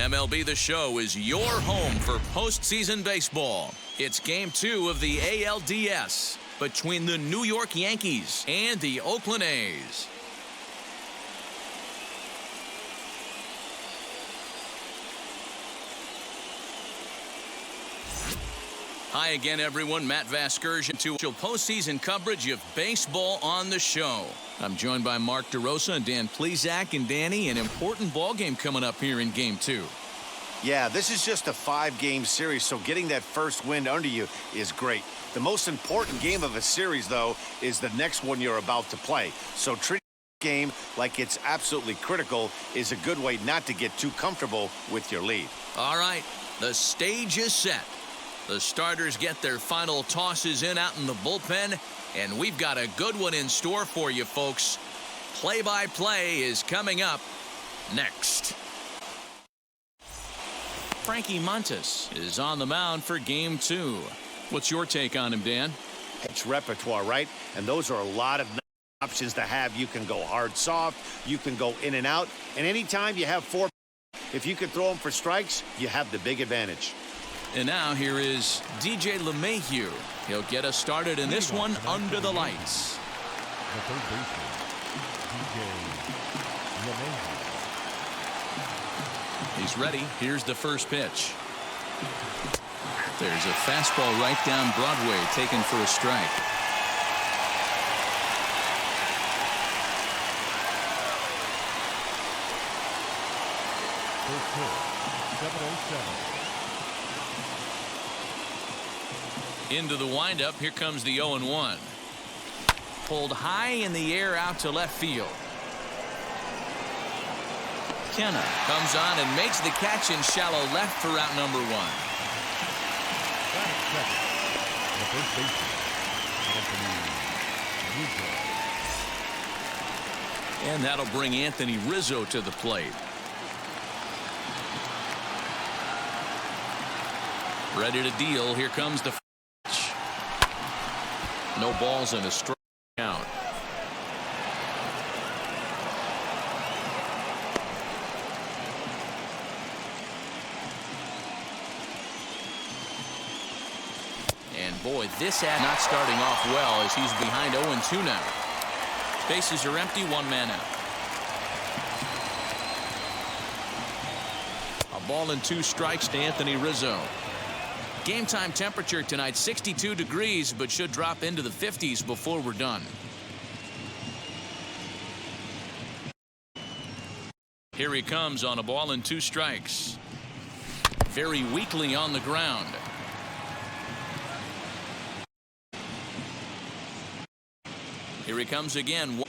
MLB The Show is your home for postseason baseball. It's Game 2 of the ALDS between the New York Yankees and the Oakland A's. Hi again, everyone. Matt Vasgersian to postseason coverage of baseball on the show. I'm joined by Mark DeRosa and Dan Plesac. And Danny, an important ball game coming up here in Game 2. Yeah, this is just a 5-game series, so getting that first win under you is great. The most important game of a series, though, is the next one you're about to play. So treating the game like it's absolutely critical is a good way not to get too comfortable with your lead. All right, the stage is set. The starters get their final tosses in out in the bullpen, and we've got a good one in store for you, folks. Play-by-play is coming up next. Frankie Montas is on the mound for Game 2. What's your take on him, Dan? It's repertoire, right? And those are a lot of options to have. You can go hard, soft. You can go in and out. And anytime you have 4, if you can throw them for strikes, you have the big advantage. And now here is DJ LeMahieu. He'll get us started in this one under the lights. The third baseman, DJ LeMahieu. He's ready. Here's the first pitch. There's a fastball right down Broadway, taken for a strike. First pitch, 7-0-7. Into the windup. Here comes the 0-1. Pulled high in the air out to left field. Kenna comes on and makes the catch in shallow left for out number 1. Second, the first baseman, Anthony Rizzo. And that'll bring Anthony Rizzo to the plate. Ready to deal. Here comes the pitch. No balls and a strike count. And boy, this ad not starting off well as he's behind 0-2 now. Bases are empty, 1 man out. A ball and 2 strikes to Anthony Rizzo. Game time temperature tonight 62 degrees, but should drop into the 50s before we're done. Here he comes on a ball and 2 strikes. Very weakly on the ground. Here he comes again.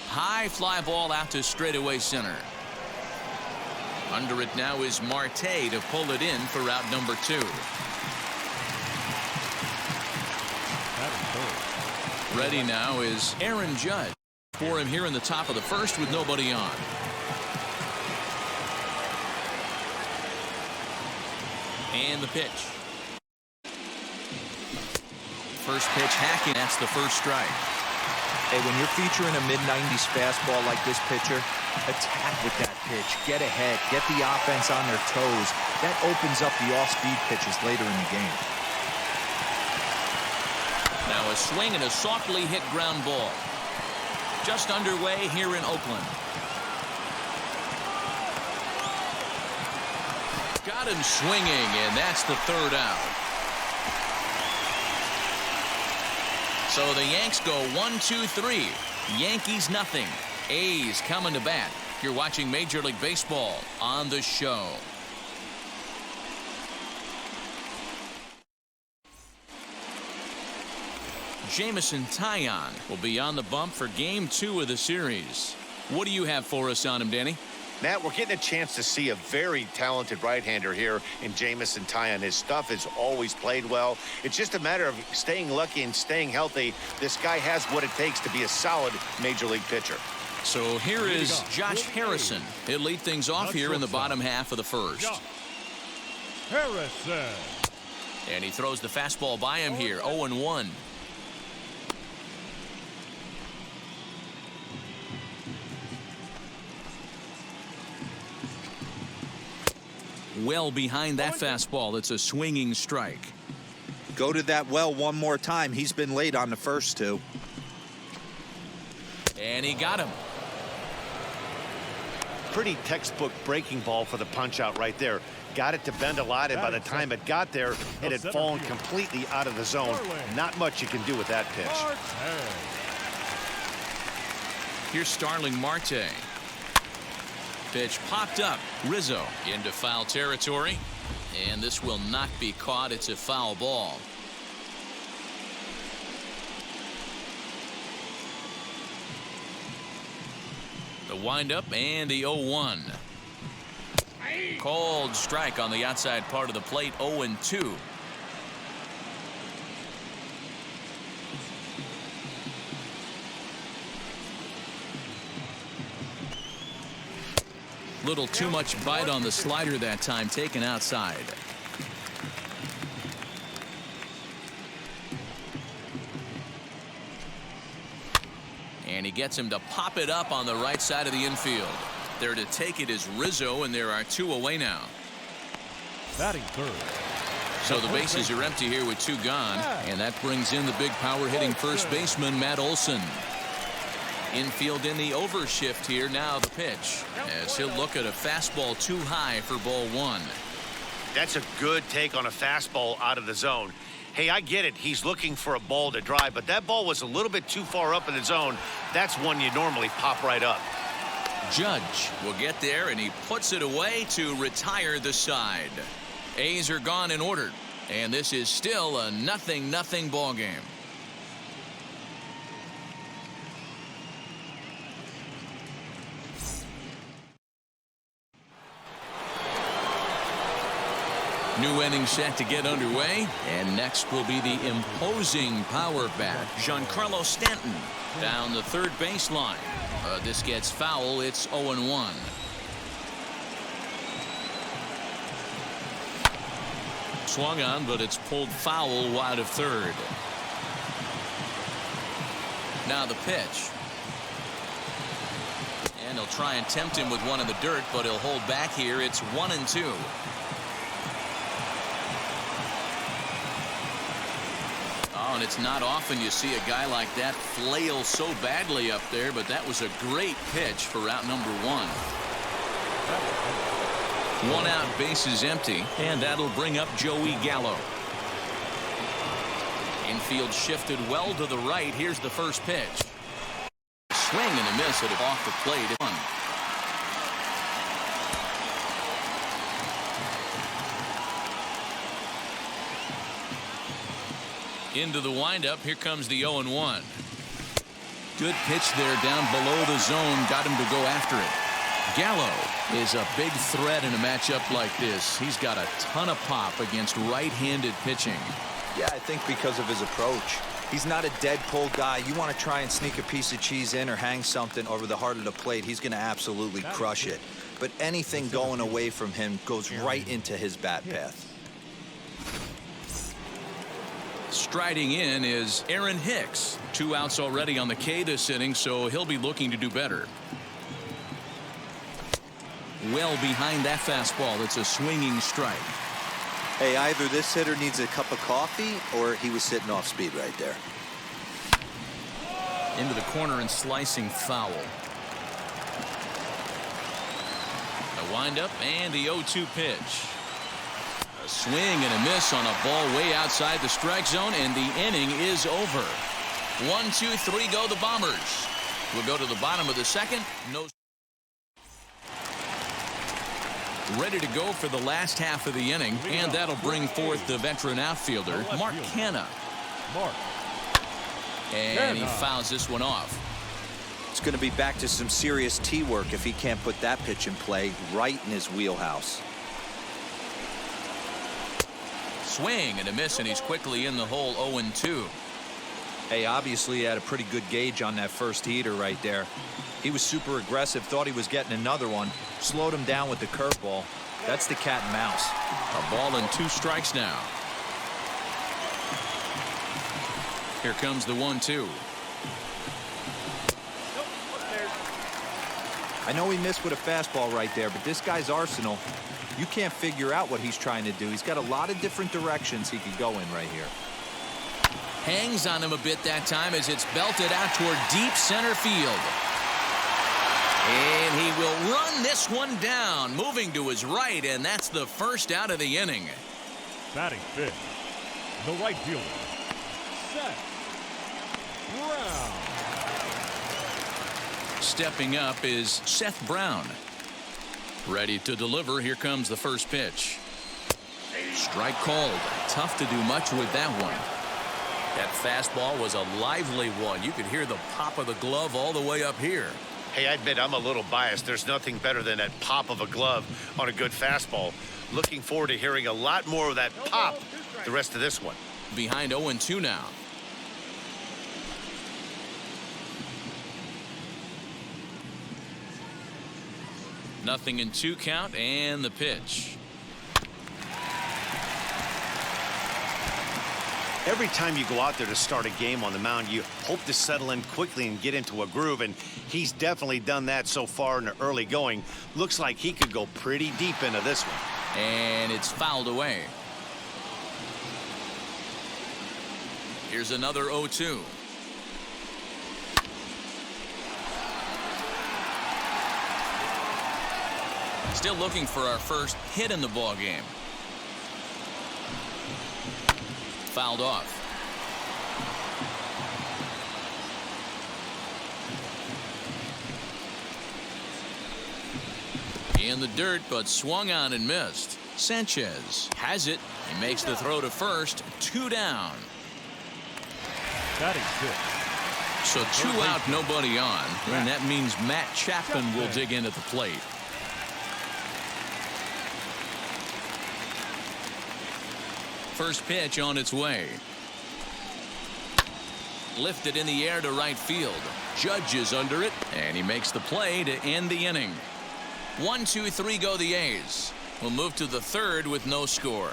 High fly ball out to straightaway center. Under it now is Marte to pull it in for out number 2. Ready now is Aaron Judge for him here in the top of the first with nobody on. And the pitch. First pitch hacking. That's the first strike. Hey, when you're featuring a mid-90s fastball like this pitcher, attack with that pitch. Get ahead. Get the offense on their toes. That opens up the off-speed pitches later in the game. Now a swing and a softly hit ground ball. Just underway here in Oakland. Got him swinging, and that's the 3rd out. So the Yanks go 1-2-3. Yankees nothing. A's coming to bat. You're watching Major League Baseball on the show. Jameson Taillon will be on the bump for Game 2 of the series. What do you have for us on him, Danny? Matt, we're getting a chance to see a very talented right-hander here in Jameson Taillon. His stuff has always played well. It's just a matter of staying lucky and staying healthy. This guy has what it takes to be a solid Major League pitcher. So here is Josh Harrison. He'll lead things off here in the bottom half of the first. Harrison. And he throws the fastball by him here. 0-1. Well behind that fastball. It's a swinging strike. Go to that well one more time. He's been late on the first two. And he got him. Pretty textbook breaking ball for the punch out right there. Got it to bend a lot, and by the time it got there, it had fallen completely out of the zone. Not much you can do with that pitch. Here's Starling Marte. Pitch popped up. Rizzo into foul territory. And this will not be caught. It's a foul ball. The windup and the 0-1. Cold strike on the outside part of the plate. 0-2. Little too much bite on the slider that time, taken outside. And he gets him to pop it up on the right side of the infield. There to take it is Rizzo, and there are two away now. Batting third. So the bases are empty here with two gone, and that brings in the big power hitting first baseman Matt Olson. Infield in the overshift here. Now the pitch, as he'll look at a fastball too high for ball one. That's a good take on a fastball out of the zone. Hey, I get it. He's looking for a ball to drive, but that ball was a little bit too far up in the zone. That's one you normally pop right up. Judge will get there, and he puts it away to retire the side. A's are gone in order, and this is still a 0-0 ball game. New inning set to get underway, and next will be the imposing power bat, Giancarlo Stanton, down the third baseline. This gets foul. It's 0-1. Swung on, but it's pulled foul wide of third. Now the pitch. And he'll try and tempt him with one in the dirt, but he'll hold back here. It's 1-2. Oh, and it's not often you see a guy like that flail so badly up there, but that was a great pitch for out number one. One out, bases empty, and that'll bring up Joey Gallo. Infield shifted well to the right. Here's the first pitch. Swing and a miss at it off the plate. Into the windup. Here comes the 0-1. Good pitch there down below the zone. Got him to go after it. Gallo is a big threat in a matchup like this. He's got a ton of pop against right-handed pitching. Yeah, I think because of his approach. He's not a dead pull guy. You want to try and sneak a piece of cheese in or hang something over the heart of the plate, he's going to absolutely crush it. But anything going away from him goes right into his bat path. Striding in is Aaron Hicks. 2 outs already on the K this inning, so he'll be looking to do better. Well behind that fastball. It's a swinging strike. Hey, either this hitter needs a cup of coffee or he was sitting off speed right there. Into the corner and slicing foul. The windup and the 0-2 pitch. A swing and a miss on a ball way outside the strike zone, and the inning is over. 1, 2, 3 go the Bombers. We'll go to the bottom of the second. No. Ready to go for the last half of the inning, and that'll bring forth the veteran outfielder, Mark Canha. And he fouls this one off. It's going to be back to some serious tee work if he can't put that pitch in play right in his wheelhouse. Swing and a miss, and he's quickly in the hole. 0-2. Hey, obviously he had a pretty good gauge on that first heater right there. He was super aggressive, thought he was getting another one, slowed him down with the curveball. That's the cat and mouse. A ball and 2 strikes now. Here comes the 1-2. I know he missed with a fastball right there, but this guy's arsenal, you can't figure out what he's trying to do. He's got a lot of different directions he could go in right here. Hangs on him a bit that time as it's belted out toward deep center field. And he will run this one down, moving to his right, and that's the first out of the inning. Batting fifth, the right fielder, Seth Brown. Stepping up is Seth Brown. Ready to deliver. Here comes the first pitch. Strike called. Tough to do much with that one. That fastball was a lively one. You could hear the pop of the glove all the way up here. Hey, I admit I'm a little biased. There's nothing better than that pop of a glove on a good fastball. Looking forward to hearing a lot more of that pop the rest of this one. Behind 0-2 now. Nothing in 2 count, and the pitch. Every time you go out there to start a game on the mound, you hope to settle in quickly and get into a groove, and he's definitely done that so far in the early going. Looks like he could go pretty deep into this one. And it's fouled away. Here's another 0-2. Still looking for our first hit in the ball game. Fouled off. In the dirt, but swung on and missed. Sanchez has it. He makes the throw to first. 2 down. Batting fifth. So 2 out, nobody on. And that means Matt Chapman will dig in at the plate. First pitch on its way. Lifted in the air to right field. Judge is under it, and he makes the play to end the inning. 1, 2, 3 go the A's. We'll move to the third with no score.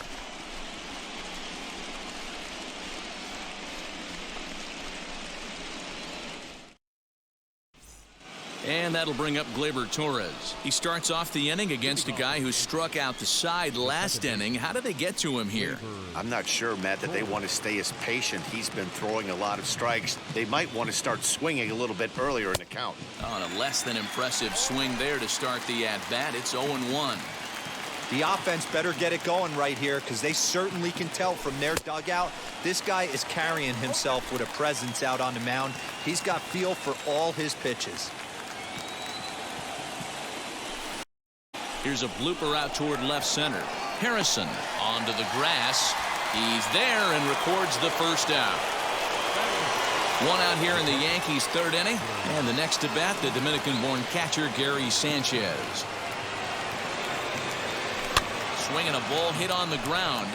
And that'll bring up Gleyber Torres. He starts off the inning against a guy who struck out the side last inning. How did they get to him here? I'm not sure, Matt, that they want to stay as patient. He's been throwing a lot of strikes. They might want to start swinging a little bit earlier in the count. On a less than impressive swing there to start the at-bat. It's 0-1. The offense better get it going right here, because they certainly can tell from their dugout this guy is carrying himself with a presence out on the mound. He's got feel for all his pitches. Here's a blooper out toward left center. Harrison onto the grass. He's there and records the first out. 1 out here in the Yankees' third inning. And the next to bat, the Dominican-born catcher Gary Sanchez. Swinging a ball hit on the ground.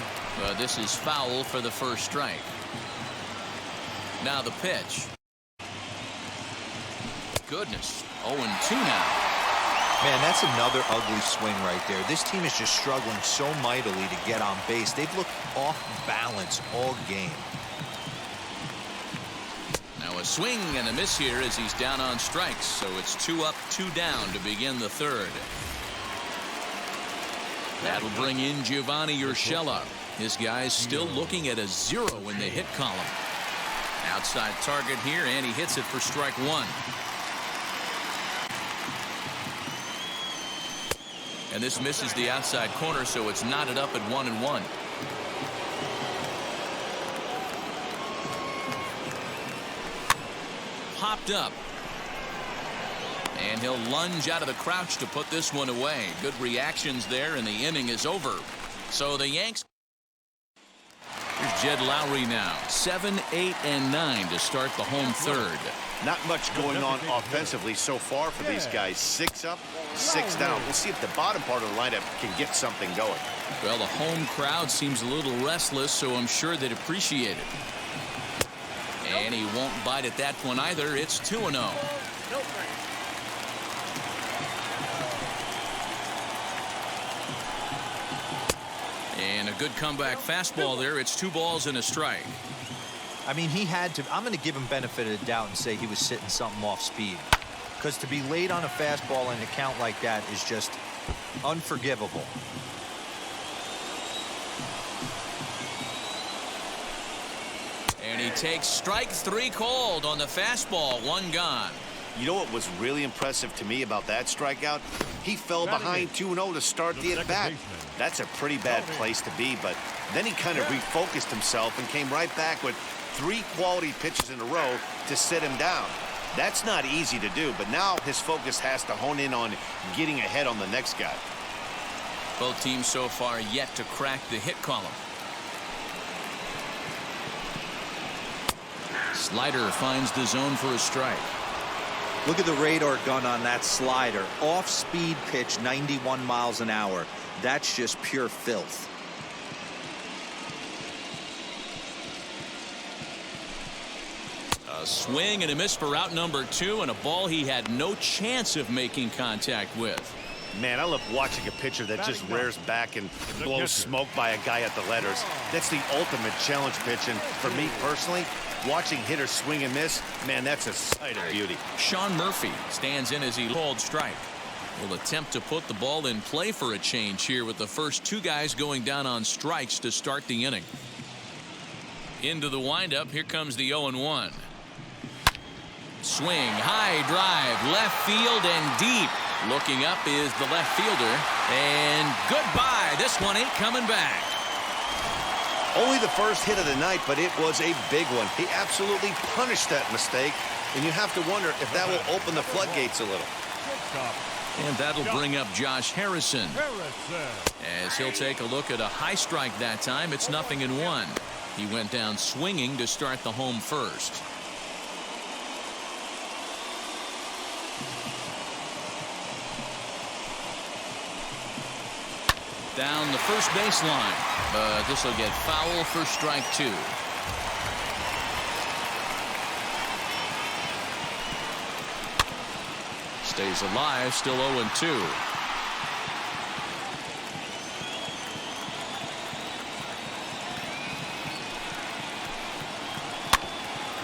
This is foul for the first strike. Now the pitch. Goodness. 0-2 now. Man, that's another ugly swing right there. This team is just struggling so mightily to get on base. They've looked off balance all game. Now a swing and a miss here as he's down on strikes. So it's 2 up, 2 down to begin the third. That'll bring in Giovanni Urshela. His guy's still looking at a 0 in the hit column. Outside target here, and he hits it for strike 1. And this misses the outside corner, so it's knotted up at 1-1. Popped up. And he'll lunge out of the crouch to put this one away. Good reactions there, and the inning is over. So the Yanks. Here's Jed Lowry now. 7, 8, and 9 to start the home third. Not much going on offensively so far for these guys. 6 up, 6 down. We'll see if the bottom part of the lineup can get something going. Well, the home crowd seems a little restless, so I'm sure they'd appreciate it. And he won't bite at that one either. It's 2-0. And a good comeback fastball there. It's 2 balls and a strike. I mean, he had to. I'm going to give him benefit of the doubt and say he was sitting something off speed. Because to be late on a fastball and a count like that is just unforgivable. And he takes strike 3 called on the fastball. 1 gone. You know what was really impressive to me about that strikeout? He fell behind 2-0 to start the at-bat. That's a pretty bad place to be, but then he kind of refocused himself and came right back with 3 quality pitches in a row to sit him down. That's not easy to do, but now his focus has to hone in on getting ahead on the next guy. Both teams so far yet to crack the hit column. Slider finds the zone for a strike. Look at the radar gun on that slider. Off-speed pitch, 91 miles an hour. That's just pure filth. A swing and a miss for out number 2, and a ball he had no chance of making contact with. Man, I love watching a pitcher that just rears back and blows smoke by a guy at the letters. That's the ultimate challenge pitch, and for me personally, watching hitters swing and miss, man, that's a sight of beauty. Sean Murphy stands in as he called strike. Will attempt to put the ball in play for a change here with the first 2 guys going down on strikes to start the inning. Into the windup, here comes the 0-1. Swing, high drive, left field and deep. Looking up is the left fielder, and goodbye. This one ain't coming back. Only the first hit of the night, but it was a big one. He absolutely punished that mistake, and you have to wonder if that will open the floodgates a little. And that'll bring up Josh Harrison. As he'll take a look at a high strike that time, it's 0-1. He went down swinging to start the home first. Down the first baseline, but this will get foul for strike 2. Stays alive, still 0-2.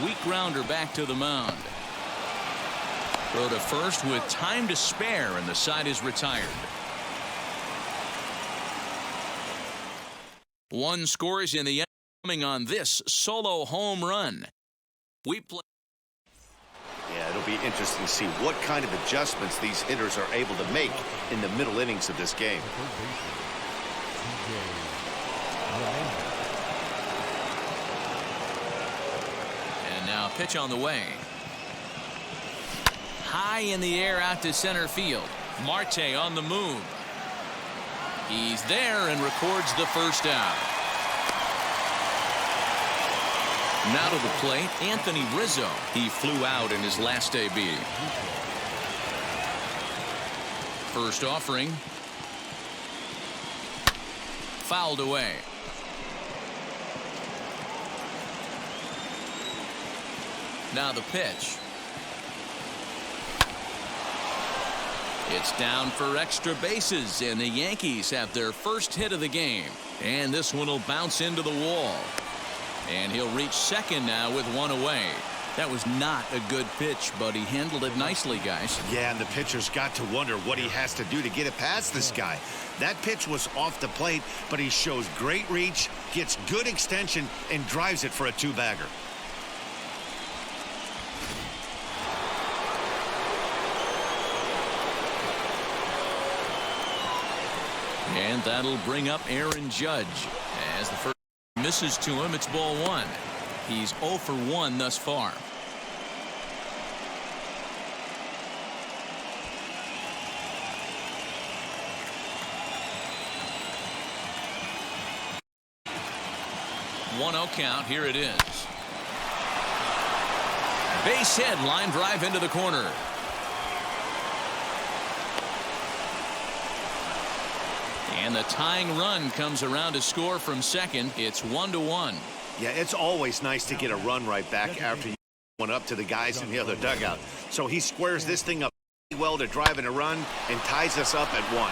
Weak grounder back to the mound. Throw to first with time to spare, and the side is retired. 1 scores in the end, coming on this solo home run. We play. Yeah, it'll be interesting to see what kind of adjustments these hitters are able to make in the middle innings of this game. And now pitch on the way. High in the air out to center field. Marte on the move. He's there and records the first out. Now to the plate, Anthony Rizzo. He flew out in his last AB. First offering. Fouled away. Now the pitch. It's down for extra bases, and the Yankees have their first hit of the game. And this one will bounce into the wall. And he'll reach second now with 1 away. That was not a good pitch, but he handled it nicely, guys. Yeah, and the pitcher's got to wonder what he has to do to get it past this guy. That pitch was off the plate, but he shows great reach, gets good extension, and drives it for a 2-bagger. And that'll bring up Aaron Judge. As the first misses to him, it's ball 1. He's 0 for 1 thus far. One 0 count. Here it is. Base hit, line drive into the corner. And the tying run comes around to score from second. It's 1-1. Yeah, it's always nice to get a run right back after you went up to the guys in the other dugout. So he squares this thing up well to drive in a run and ties us up at 1.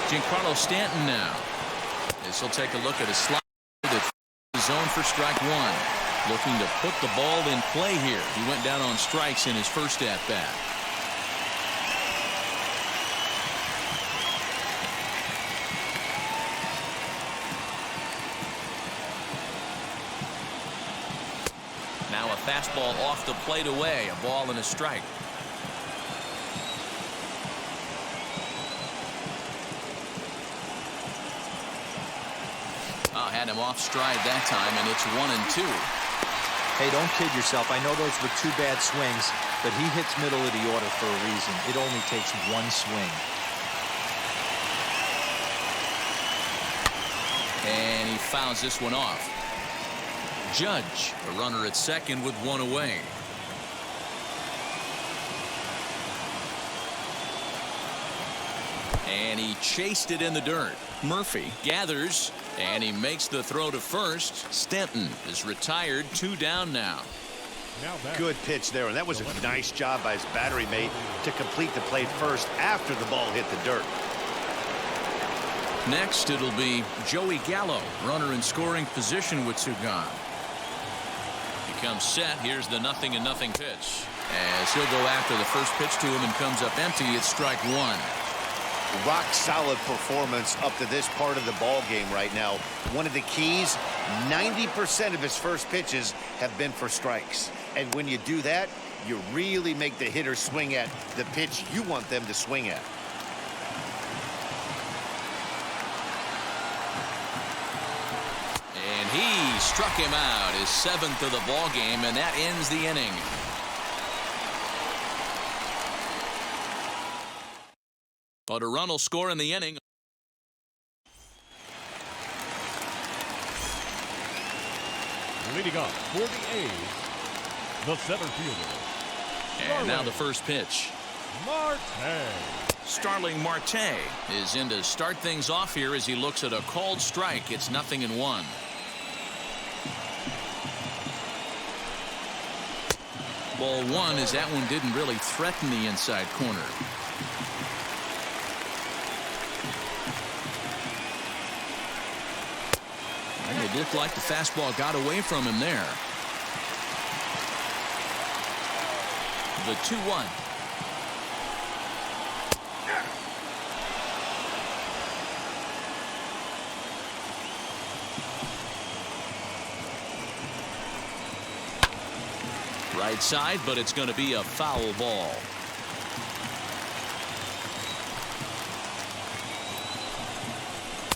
Giancarlo Stanton now. This will take a look at a slide that zone for strike one. Looking to put the ball in play here. He went down on strikes in his first at bat. Now a fastball off the plate away. A ball and a strike. Had him off stride that time, and it's 1-2. Hey, don't kid yourself. I know those were two bad swings, but he hits middle of the order for a reason. It only takes one swing. And he fouls this one off. Judge, a runner at second with one away. And he chased it in the dirt. Murphy gathers, and he makes the throw to first. Stanton is retired, 2 down now. Good pitch there, and that was a nice job by his battery mate to complete the play first after the ball hit the dirt. Next, it'll be Joey Gallo, runner in scoring position with 2 gone. He comes set. Here's the 0-0 pitch. As he'll go after the first pitch to him and comes up empty, it's strike one. Rock solid performance up to this part of the ball game right now. One of the keys, 90% of his first pitches have been for strikes. And when you do that, you really make the hitter swing at the pitch you want them to swing at. And he struck him out, his 7th of the ball game, and that ends the inning. But a run will score in the inning. Leading up for the A's, the center fielder. And now the first pitch. Marte. Starling Marte is in to start things off here as he looks at a called strike. It's 0-1. Ball one, as that one didn't really threaten the inside corner. It looked like the fastball got away from him there. The 2-1. Right side, but it's going to be a foul ball.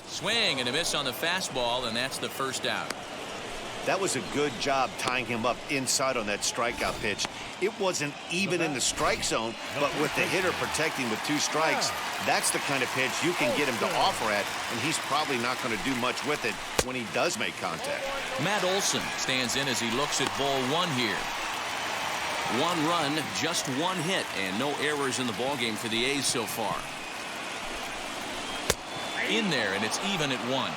Swing and a miss on the fastball, and that's the first out. That was a good job tying him up inside on that strikeout pitch. It wasn't even in the strike zone, but with the hitter protecting with 2 strikes, that's the kind of pitch you can get him to offer at, and he's probably not going to do much with it when he does make contact. Matt Olson stands in as he looks at ball one here. 1 run, just 1 hit, and no errors in the ballgame for the A's so far. In there, and it's even at 1.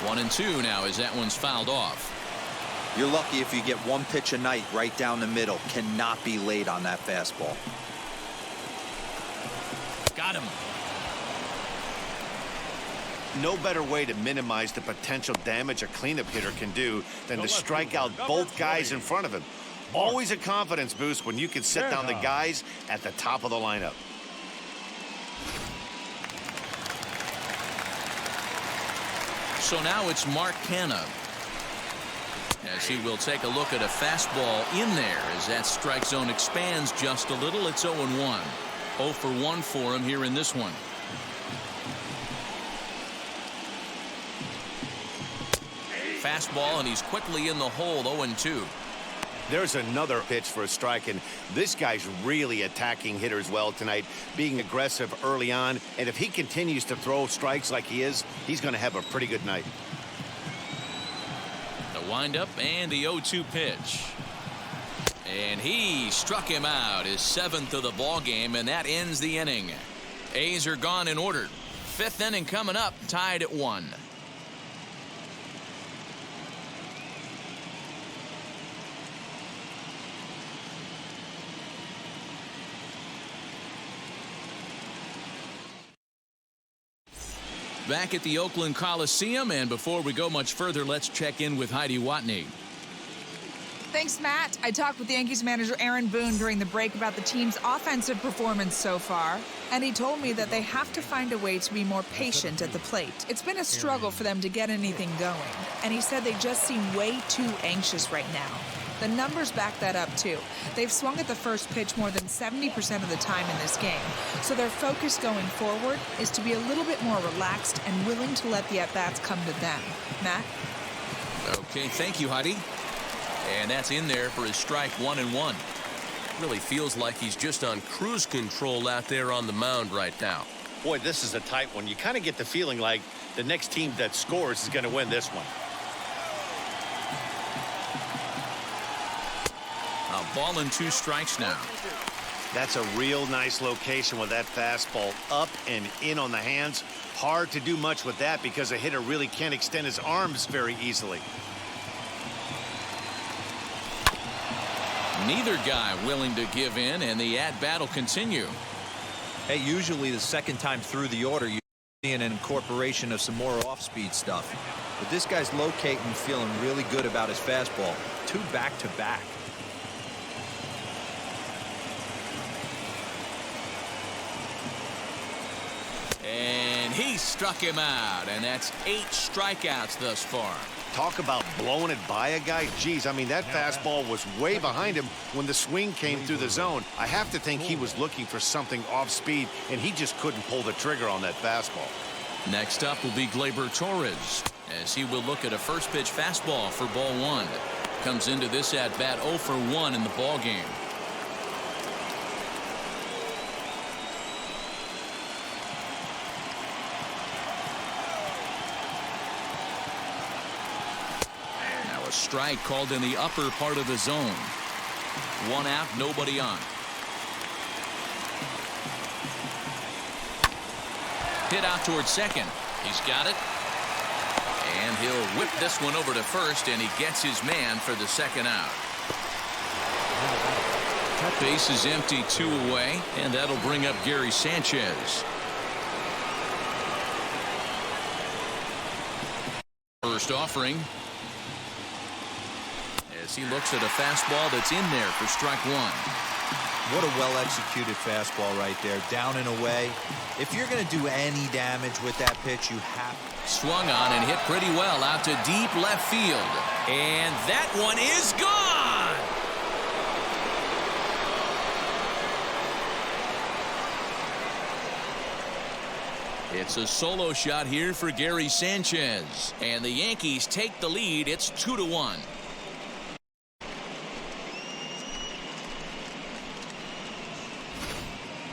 One and 2 now as that one's fouled off. You're lucky if you get 1 pitch a night right down the middle. Cannot be late on that fastball. Got him. No better way to minimize the potential damage a cleanup hitter can do than to strike out both guys in front of him. Always a confidence boost when you can set down the guys at the top of the lineup. So now it's Mark Canha, as he will take a look at a fastball in there as that strike zone expands just a little. It's 0-1. 0 for 1 for him here in this one. Fastball, and he's quickly in the hole. 0-2. There's another pitch for a strike, and this guy's really attacking hitters well tonight, being aggressive early on, and if he continues to throw strikes like he is, he's going to have a pretty good night. The windup and the 0-2 pitch. And he struck him out, his 7th of the ball game, and that ends the inning. A's are gone in order. 5th inning coming up, tied at 1. Back at the Oakland Coliseum, and before we go much further, let's check in with Heidi Watney. Thanks, Matt. I talked with Yankees manager Aaron Boone during the break about the team's offensive performance so far, and he told me that they have to find a way to be more patient at the plate. It's been a struggle for them to get anything going, and he said they just seem way too anxious right now. The numbers back that up, too. They've swung at the first pitch more than 70% of the time in this game, so their focus going forward is to be a little bit more relaxed and willing to let the at-bats come to them. Matt? Okay, thank you, Heidi. And that's in there for his strike 1-1. Really feels like he's just on cruise control out there on the mound right now. Boy, this is a tight one. You kind of get the feeling like the next team that scores is going to win this one. A ball and 2 strikes now. That's a real nice location with that fastball up and in on the hands. Hard to do much with that because a hitter really can't extend his arms very easily. Neither guy willing to give in, and the at-bat will continue. Hey, usually the second time through the order, you see an incorporation of some more off-speed stuff. But this guy's locating, feeling really good about his fastball. 2 back-to-back. And he struck him out, and that's 8 strikeouts thus far. Talk about blowing it by a guy. Geez, I mean, that fastball was way behind him when the swing came through the zone. I have to think he was looking for something off speed, and he just couldn't pull the trigger on that fastball. Next up will be Gleyber Torres, as he will look at a first pitch fastball for ball 1. Comes into this at bat 0 for 1 in the ball game. Strike called in the upper part of the zone. 1 out, nobody on. Hit out towards second. He's got it. And he'll whip this one over to first, and he gets his man for the second out. Base is empty, 2 away, and that'll bring up Gary Sanchez. First offering. As he looks at a fastball that's in there for strike 1. What a well-executed fastball right there, down and away. If you're going to do any damage with that pitch, you have. Swung on and hit pretty well out to deep left field. And that one is gone! It's a solo shot here for Gary Sanchez. And the Yankees take the lead. It's 2-1.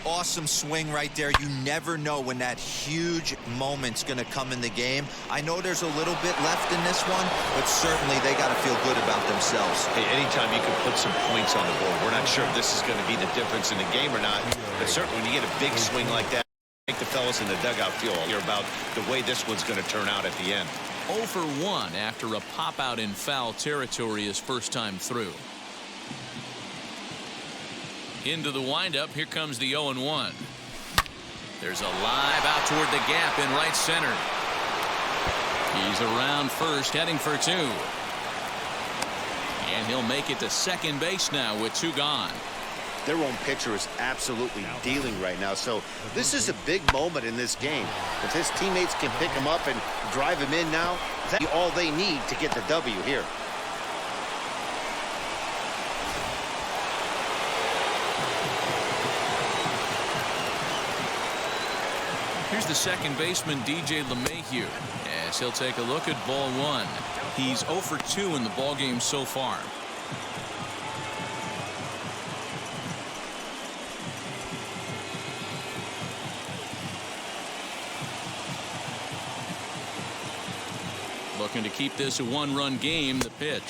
Awesome swing right there. You never know when that huge moment's going to come in the game. I know there's a little bit left in this one, but certainly they got to feel good about themselves. Hey, anytime you can put some points on the board, we're not sure if this is going to be the difference in the game or not, but certainly when you get a big swing like that, make the fellas in the dugout feel about the way this one's going to turn out at the end. 0 for 1 after a pop out in foul territory his first time through. Into the windup. Here comes the 0-1. There's a live out toward the gap in right center. He's around first, heading for 2. And he'll make it to second base now with 2 gone. Their own pitcher is absolutely dealing right now, so this is a big moment in this game. If his teammates can pick him up and drive him in now, that's all they need to get the W here. Here's the second baseman, DJ LeMahieu, as he'll take a look at ball 1. He's 0 for 2 in the ball game so far. Looking to keep this a 1-run game. The pitch.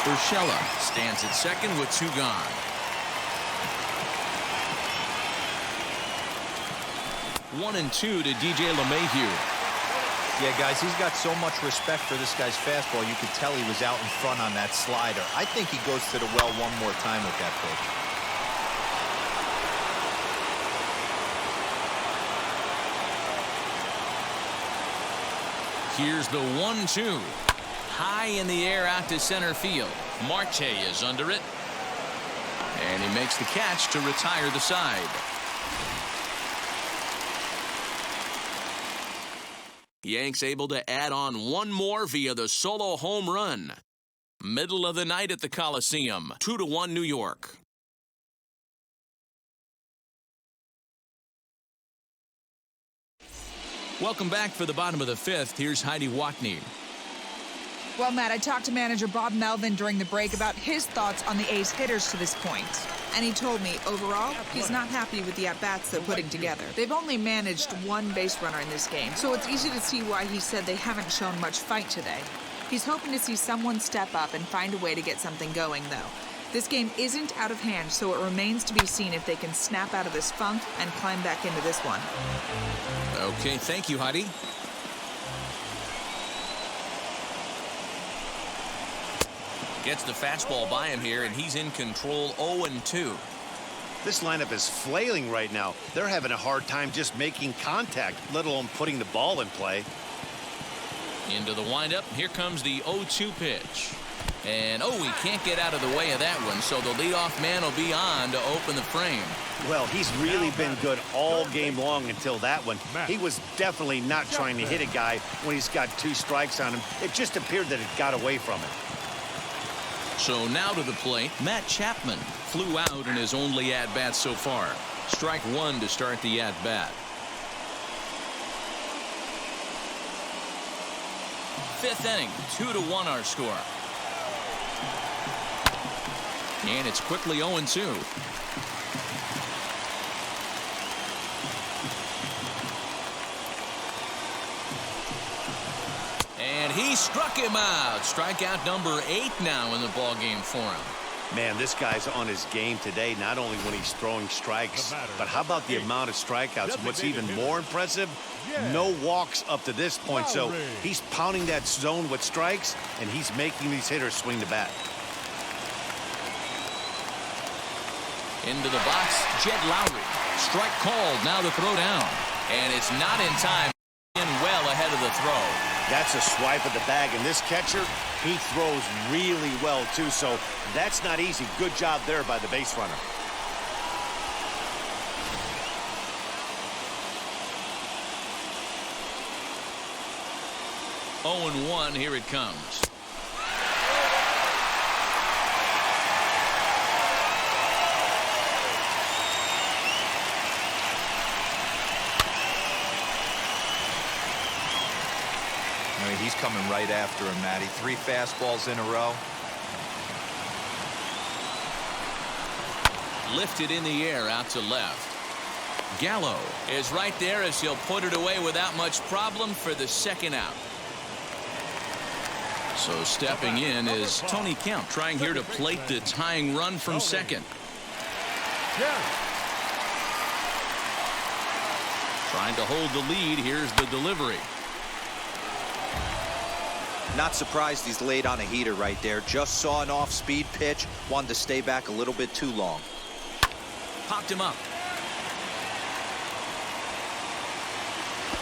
Urshela stands at second with 2 gone. 1-2 to DJ LeMahieu. Yeah, guys, he's got so much respect for this guy's fastball. You could tell he was out in front on that slider. I think he goes to the well one more time with that pitch. Here's the 1-2. High in the air out to center field. Marte is under it. And he makes the catch to retire the side. Yanks able to add on one more via the solo home run. Middle of the night at the Coliseum. 2-1 New York. Welcome back for the bottom of the fifth. Here's Heidi Watney. Well, Matt, I talked to manager Bob Melvin during the break about his thoughts on the A's hitters to this point. And he told me, overall, he's not happy with the at-bats they're putting together. They've only managed one base runner in this game, so it's easy to see why he said they haven't shown much fight today. He's hoping to see someone step up and find a way to get something going, though. This game isn't out of hand, so it remains to be seen if they can snap out of this funk and climb back into this one. Okay, thank you, Heidi. Gets the fastball by him here, and he's in control 0-2. This lineup is flailing right now. They're having a hard time just making contact, let alone putting the ball in play. Into the windup. Here comes the 0-2 pitch. And, he can't get out of the way of that one, so the leadoff man will be on to open the frame. Well, he's really been good all game long until that one. He was definitely not trying to hit a guy when he's got 2 strikes on him. It just appeared that it got away from him. So now to the plate, Matt Chapman flew out in his only at-bat so far. Strike 1 to start the at-bat. 5th inning, 2-1 our score. And it's quickly 0-2. And he struck him out. Strikeout number 8 now in the ballgame for him. Man, this guy's on his game today, not only when he's throwing strikes, but how about the amount of strikeouts? What's even more impressive, no walks up to this point. So he's pounding that zone with strikes, and he's making these hitters swing the bat. Into the box, Jed Lowry. Strike called, now the throw down. And it's not in time, in well ahead of the throw. That's a swipe of the bag, and this catcher, he throws really well, too, so that's not easy. Good job there by the base runner. Oh, 0-1, here it comes. He's coming right after him, Matty. 3 fastballs in a row. Lifted in the air out to left. Gallo is right there as he'll put it away without much problem for the second out. So stepping in is Tony Kemp, trying here to plate the tying run from second. Trying to hold the lead. Here's the delivery. Not surprised he's laid on a heater right there. Just saw an off-speed pitch. Wanted to stay back a little bit too long. Popped him up.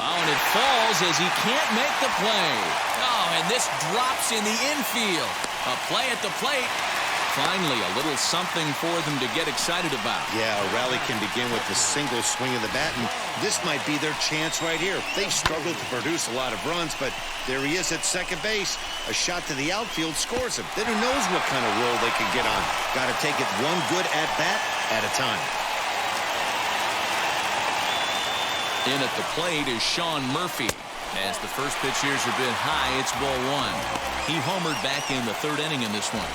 Oh, and it falls as he can't make the play. Oh, and this drops in the infield. A play at the plate. Finally, a little something for them to get excited about. Yeah, a rally can begin with the single swing of the bat, and this might be their chance right here. They struggled to produce a lot of runs, but there he is at second base. A shot to the outfield scores him. Then who knows what kind of roll they can get on. Got to take it one good at-bat at a time. In at the plate is Sean Murphy. As the first pitch here's a bit high, it's ball 1. He homered back in the 3rd inning in this one.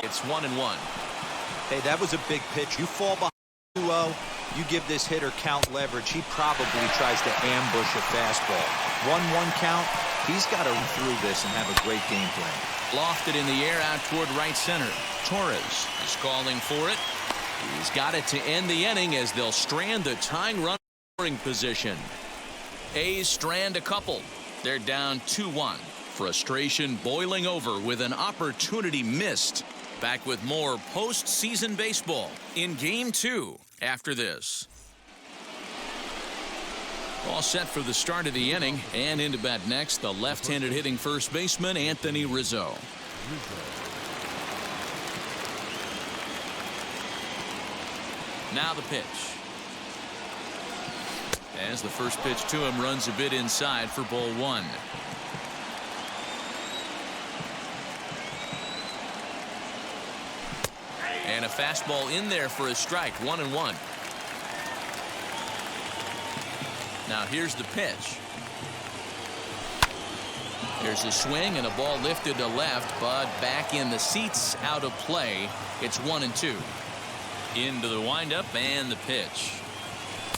It's 1-1. Hey, that was a big pitch. You fall behind 2-0, you give this hitter count leverage. He probably tries to ambush a fastball. 1-1 count. He's got to run through this and have a great game plan. Lofted in the air out toward right center. Torres is calling for it. He's got it to end the inning as they'll strand the tying run scoring position. A's strand a couple. They're down 2-1. Frustration boiling over with an opportunity missed. Back with more postseason baseball in Game 2 after this. All set for the start of the inning, and into bat next, the left-handed hitting first baseman, Anthony Rizzo. Now the pitch. As the first pitch to him runs a bit inside for ball one. And a fastball in there for a strike, 1-1. Now here's the pitch. There's a swing and a ball lifted to left, but back in the seats, out of play. It's 1-2. Into the windup and the pitch.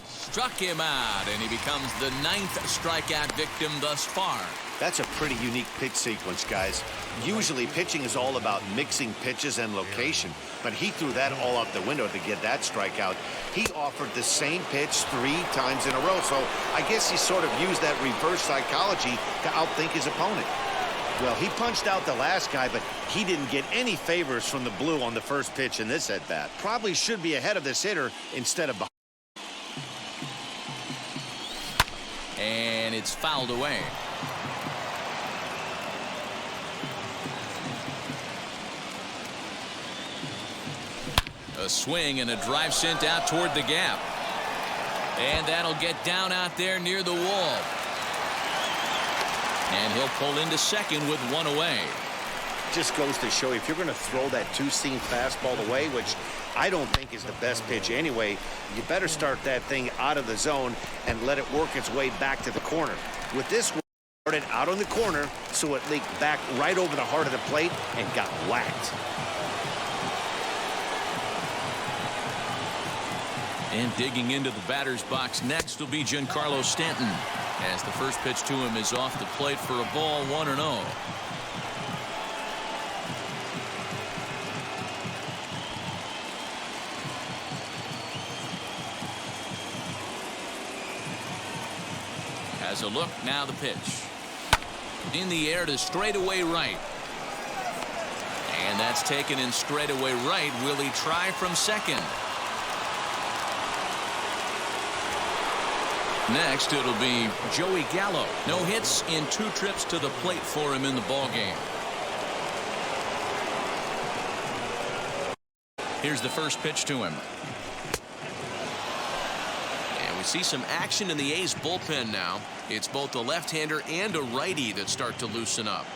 Struck him out, and he becomes the 9th strikeout victim thus far. That's a pretty unique pitch sequence, guys. Usually pitching is all about mixing pitches and location, but he threw that all out the window to get that strikeout. He offered the same pitch 3 times in a row, so I guess he sort of used that reverse psychology to outthink his opponent. Well, he punched out the last guy, but he didn't get any favors from the blue on the first pitch in this at-bat. Probably should be ahead of this hitter instead of behind. And it's fouled away. A swing and a drive sent out toward the gap. And that'll get down out there near the wall. And he'll pull into second with 1 away. Just goes to show you, if you're going to throw that two-seam fastball away, which I don't think is the best pitch anyway, you better start that thing out of the zone and let it work its way back to the corner. With this one, started out on the corner, so it leaked back right over the heart of the plate and got whacked. And digging into the batter's box next will be Giancarlo Stanton, as the first pitch to him is off the plate for a ball, 1-0. Has a look, now the pitch. In the air to straightaway right. And that's taken in straightaway right. Will he try from second? Next, it'll be Joey Gallo. No hits in 2 trips to the plate for him in the ballgame. Here's the first pitch to him. And we see some action in the A's bullpen now. It's both a left-hander and a righty that start to loosen up.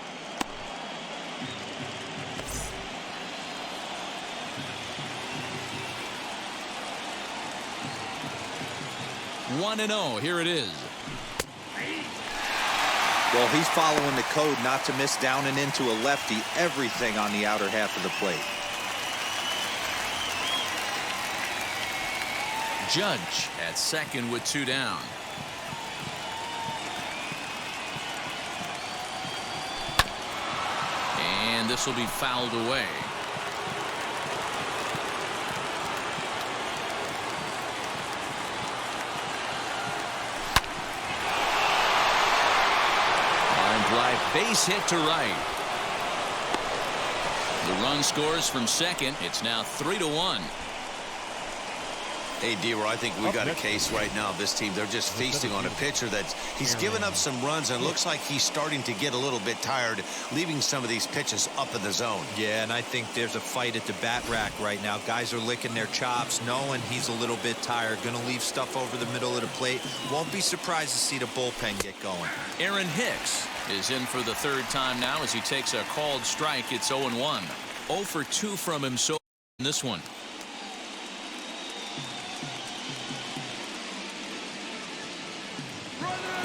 One and 0. Here it is. Well, he's following the code not to miss down and into a lefty. Everything on the outer half of the plate. Judge at second with 2 down. And this will be fouled away. Base hit to right. The run scores from second. It's now 3-1. Hey, D-Roy, I think we got a case right now. This team, they're just feasting on a pitcher he's given up some runs, and looks like he's starting to get a little bit tired, leaving some of these pitches up in the zone. Yeah, and I think there's a fight at the bat rack right now. Guys are licking their chops, knowing he's a little bit tired. Going to leave stuff over the middle of the plate. Won't be surprised to see the bullpen get going. Aaron Hicks is in for the 3rd time now as he takes a called strike. It's 0-1. 0 for 2 from him so in this one.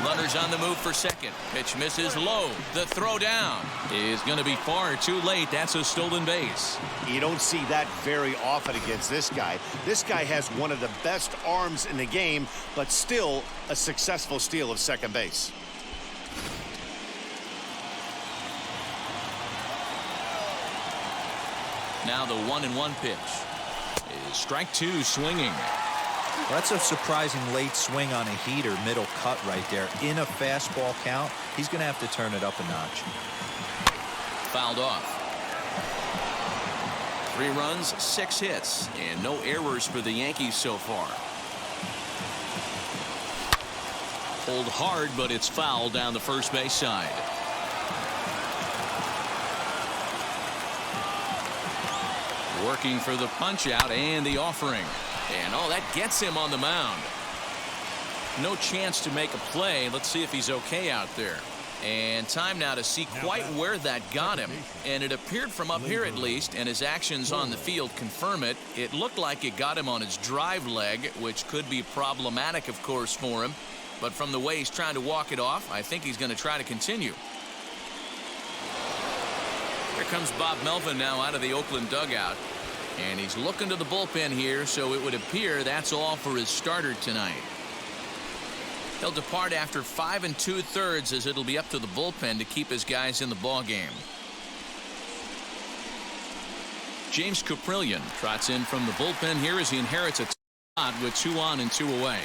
Runners on the move for second. Pitch misses low. The throw down is going to be far too late. That's a stolen base. You don't see that very often against this guy. This guy has one of the best arms in the game, but still a successful steal of second base. Now the 1-1 pitch is strike 2 swinging. Well, that's a surprising late swing on a heater, middle cut right there. In a fastball count, he's going to have to turn it up a notch. Fouled off. 3 runs, 6 hits, and no errors for the Yankees so far. Pulled hard, but it's foul down the first base side. Working for the punch out and the offering. And oh, that gets him on the mound. No chance to make a play. Let's see if he's okay out there. And time now to see quite where that got him. And it appeared from up here at least, and his actions on the field confirm it. It looked like it got him on his drive leg, which could be problematic, of course, for him. But from the way he's trying to walk it off, I think he's going to try to continue. Here comes Bob Melvin now out of the Oakland dugout. And he's looking to the bullpen here, so it would appear that's all for his starter tonight. He'll depart after 5 2/3 as it'll be up to the bullpen to keep his guys in the ballgame. James Caprillion trots in from the bullpen here as he inherits a spot with 2 on and 2 away.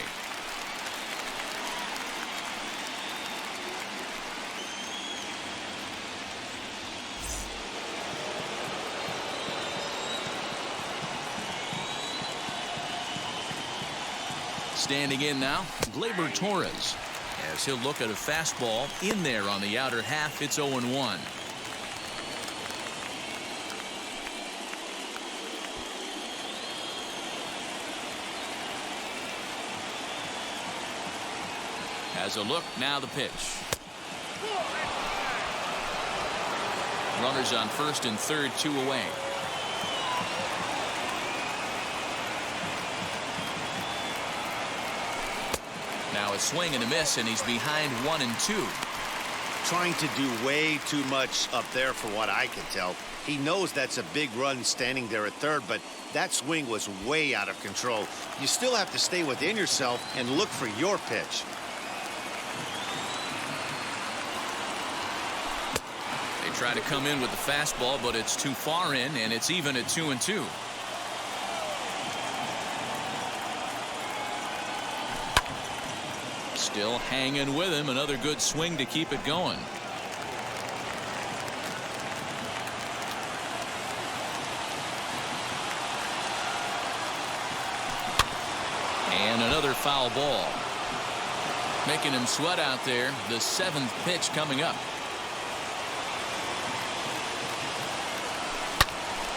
Standing in now, Gleyber Torres, as he'll look at a fastball in there on the outer half. It's 0-1. Has a look, now the pitch. Runners on first and third, 2 away. Now a swing and a miss, and he's behind 1 and 2. Trying to do way too much up there for what I can tell. He knows that's a big run standing there at third, but that swing was way out of control. You still have to stay within yourself and look for your pitch. They try to come in with the fastball, but it's too far in, and it's even at 2 and 2. Still hanging with him. Another good swing to keep it going. And another foul ball. Making him sweat out there. The 7th pitch coming up.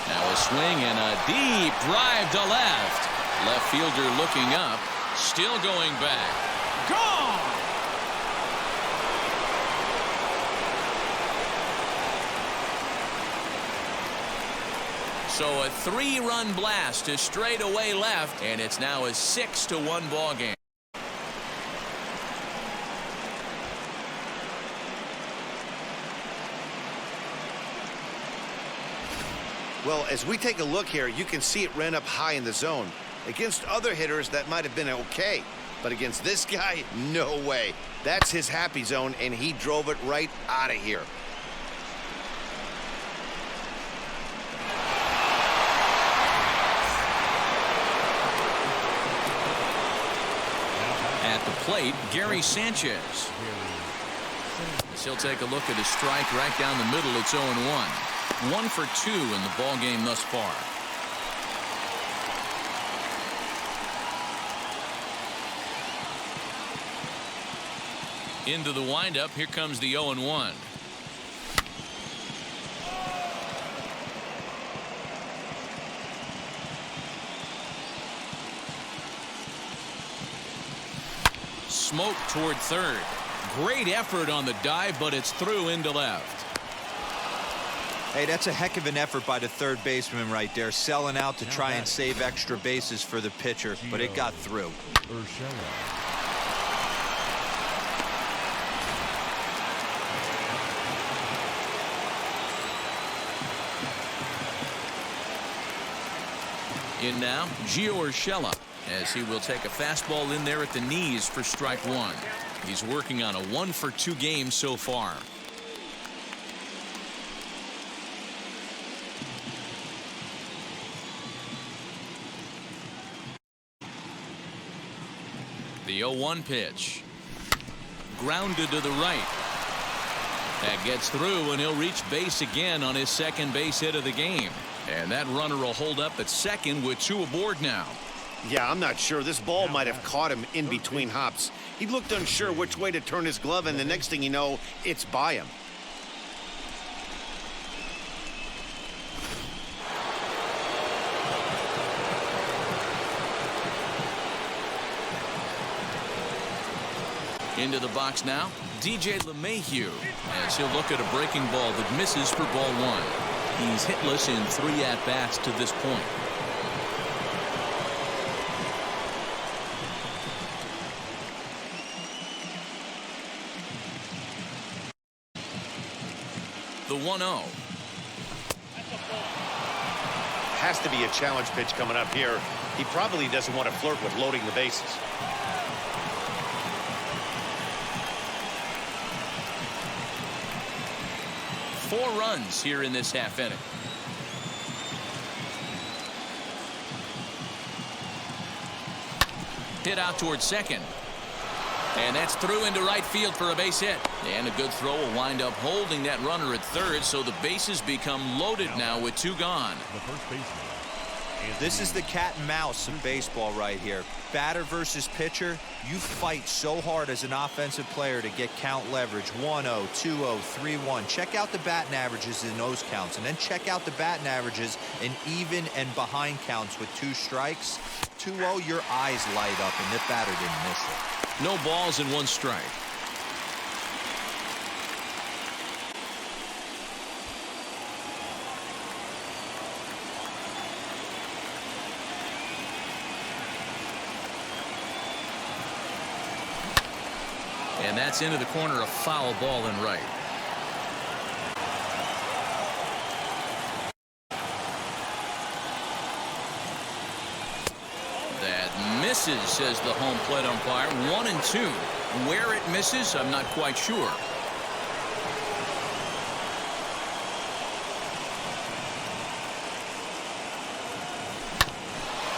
Now a swing and a deep drive to left. Left fielder looking up. Still going back. Gone! So a 3-run blast to straightaway left, and it's now a 6-1 ball game. Well, as we take a look here, you can see it ran up high in the zone. Against other hitters, that might have been okay. But against this guy, no way. That's his happy zone, and he drove it right out of here. At the plate, Gary Sanchez. As he'll take a look at his strike right down the middle. It's 0-1. 1 for 2 in the ball game thus far. Into the windup. Here comes the 0-1. Smoke toward third. Great effort on the dive, but it's through into left. Hey, that's a heck of an effort by the third baseman right there, selling out to try and save extra bases for the pitcher, but it got through. In now, Gio Urshela, as he will take a fastball in there at the knees for strike 1. He's working on a 1 for 2 game so far. The 0-1 pitch. Grounded to the right. That gets through, and he'll reach base again on his second base hit of the game. And that runner will hold up at second with 2 aboard now. Yeah, I'm not sure. This ball might have caught him in between hops. He looked unsure which way to turn his glove, and the next thing you know, it's by him. Into the box now, DJ LeMahieu, as he'll look at a breaking ball that misses for ball one. He's hitless in 3 at-bats to this point. The 1-0. Has to be a challenge pitch coming up here. He probably doesn't want to flirt with loading the bases. Four runs here in this half inning. Hit out towards second. And that's through into right field for a base hit. And a good throw will wind up holding that runner at third, so the bases become loaded now with 2 gone. The first baseman. This is the cat and mouse of baseball right here. Batter versus pitcher, you fight so hard as an offensive player to get count leverage. 1-0, 2-0, 3-1. Check out the batting averages in those counts, and then check out the batting averages in even and behind counts with 2 strikes. 2-0, your eyes light up, and the batter didn't miss it. No balls and 1 strike. And that's into the corner, a foul ball and right. That misses, says the home plate umpire. 1-2. Where it misses, I'm not quite sure.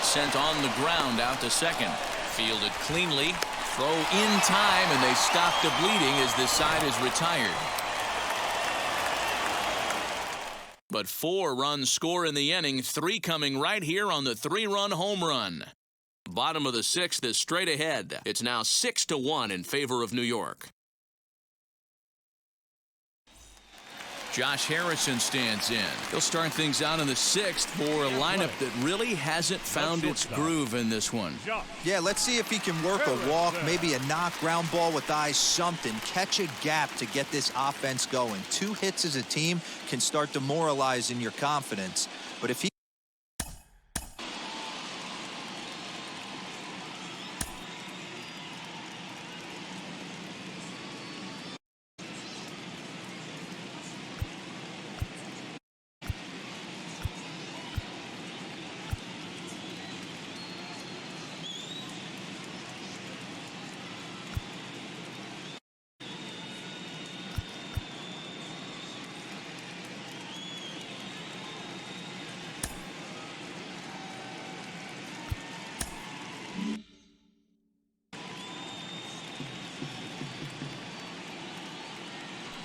Sent on the ground out to second. Fielded cleanly. Throw in time, and they stop the bleeding as this side is retired. But 4 runs score in the inning, 3 coming right here on the 3-run home run. Bottom of the 6th is straight ahead. It's now 6-1 in favor of New York. Josh Harrison stands in. He'll start things out in the 6th for a lineup that really hasn't found its groove in this one. Yeah, let's see if he can work a walk, maybe a knock, ground ball with eyes, something. Catch a gap to get this offense going. 2 hits as a team can start demoralizing your confidence. But if he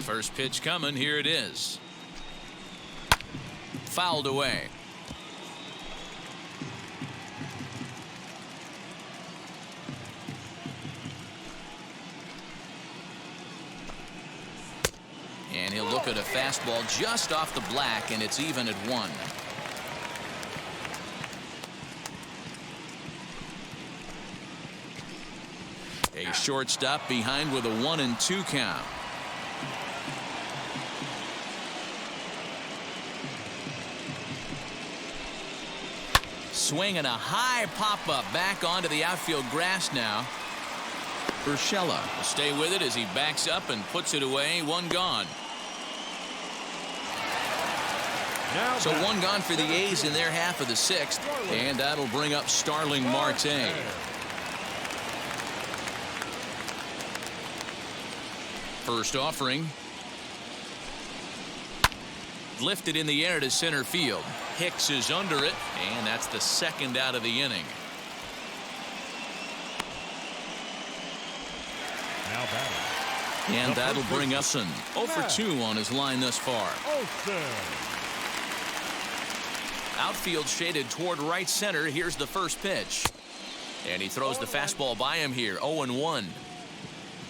First pitch coming. Here it is. Fouled away. And he'll look at a fastball just off the black, and it's even at 1. A shortstop behind with a 1-2 count. Swing and a high pop-up back onto the outfield grass now. Urshela will stay with it as he backs up and puts it away. 1 gone. So 1 gone for the A's in their half of the 6th, and that'll bring up Starling Marte. First offering. Lifted in the air to center field. Hicks is under it, and that's the 2nd out of the inning. Now batting. And that'll bring us an 0 for 2 on his line thus far. Outfield shaded toward right center. Here's the first pitch. And he throws the fastball by him here. 0-1.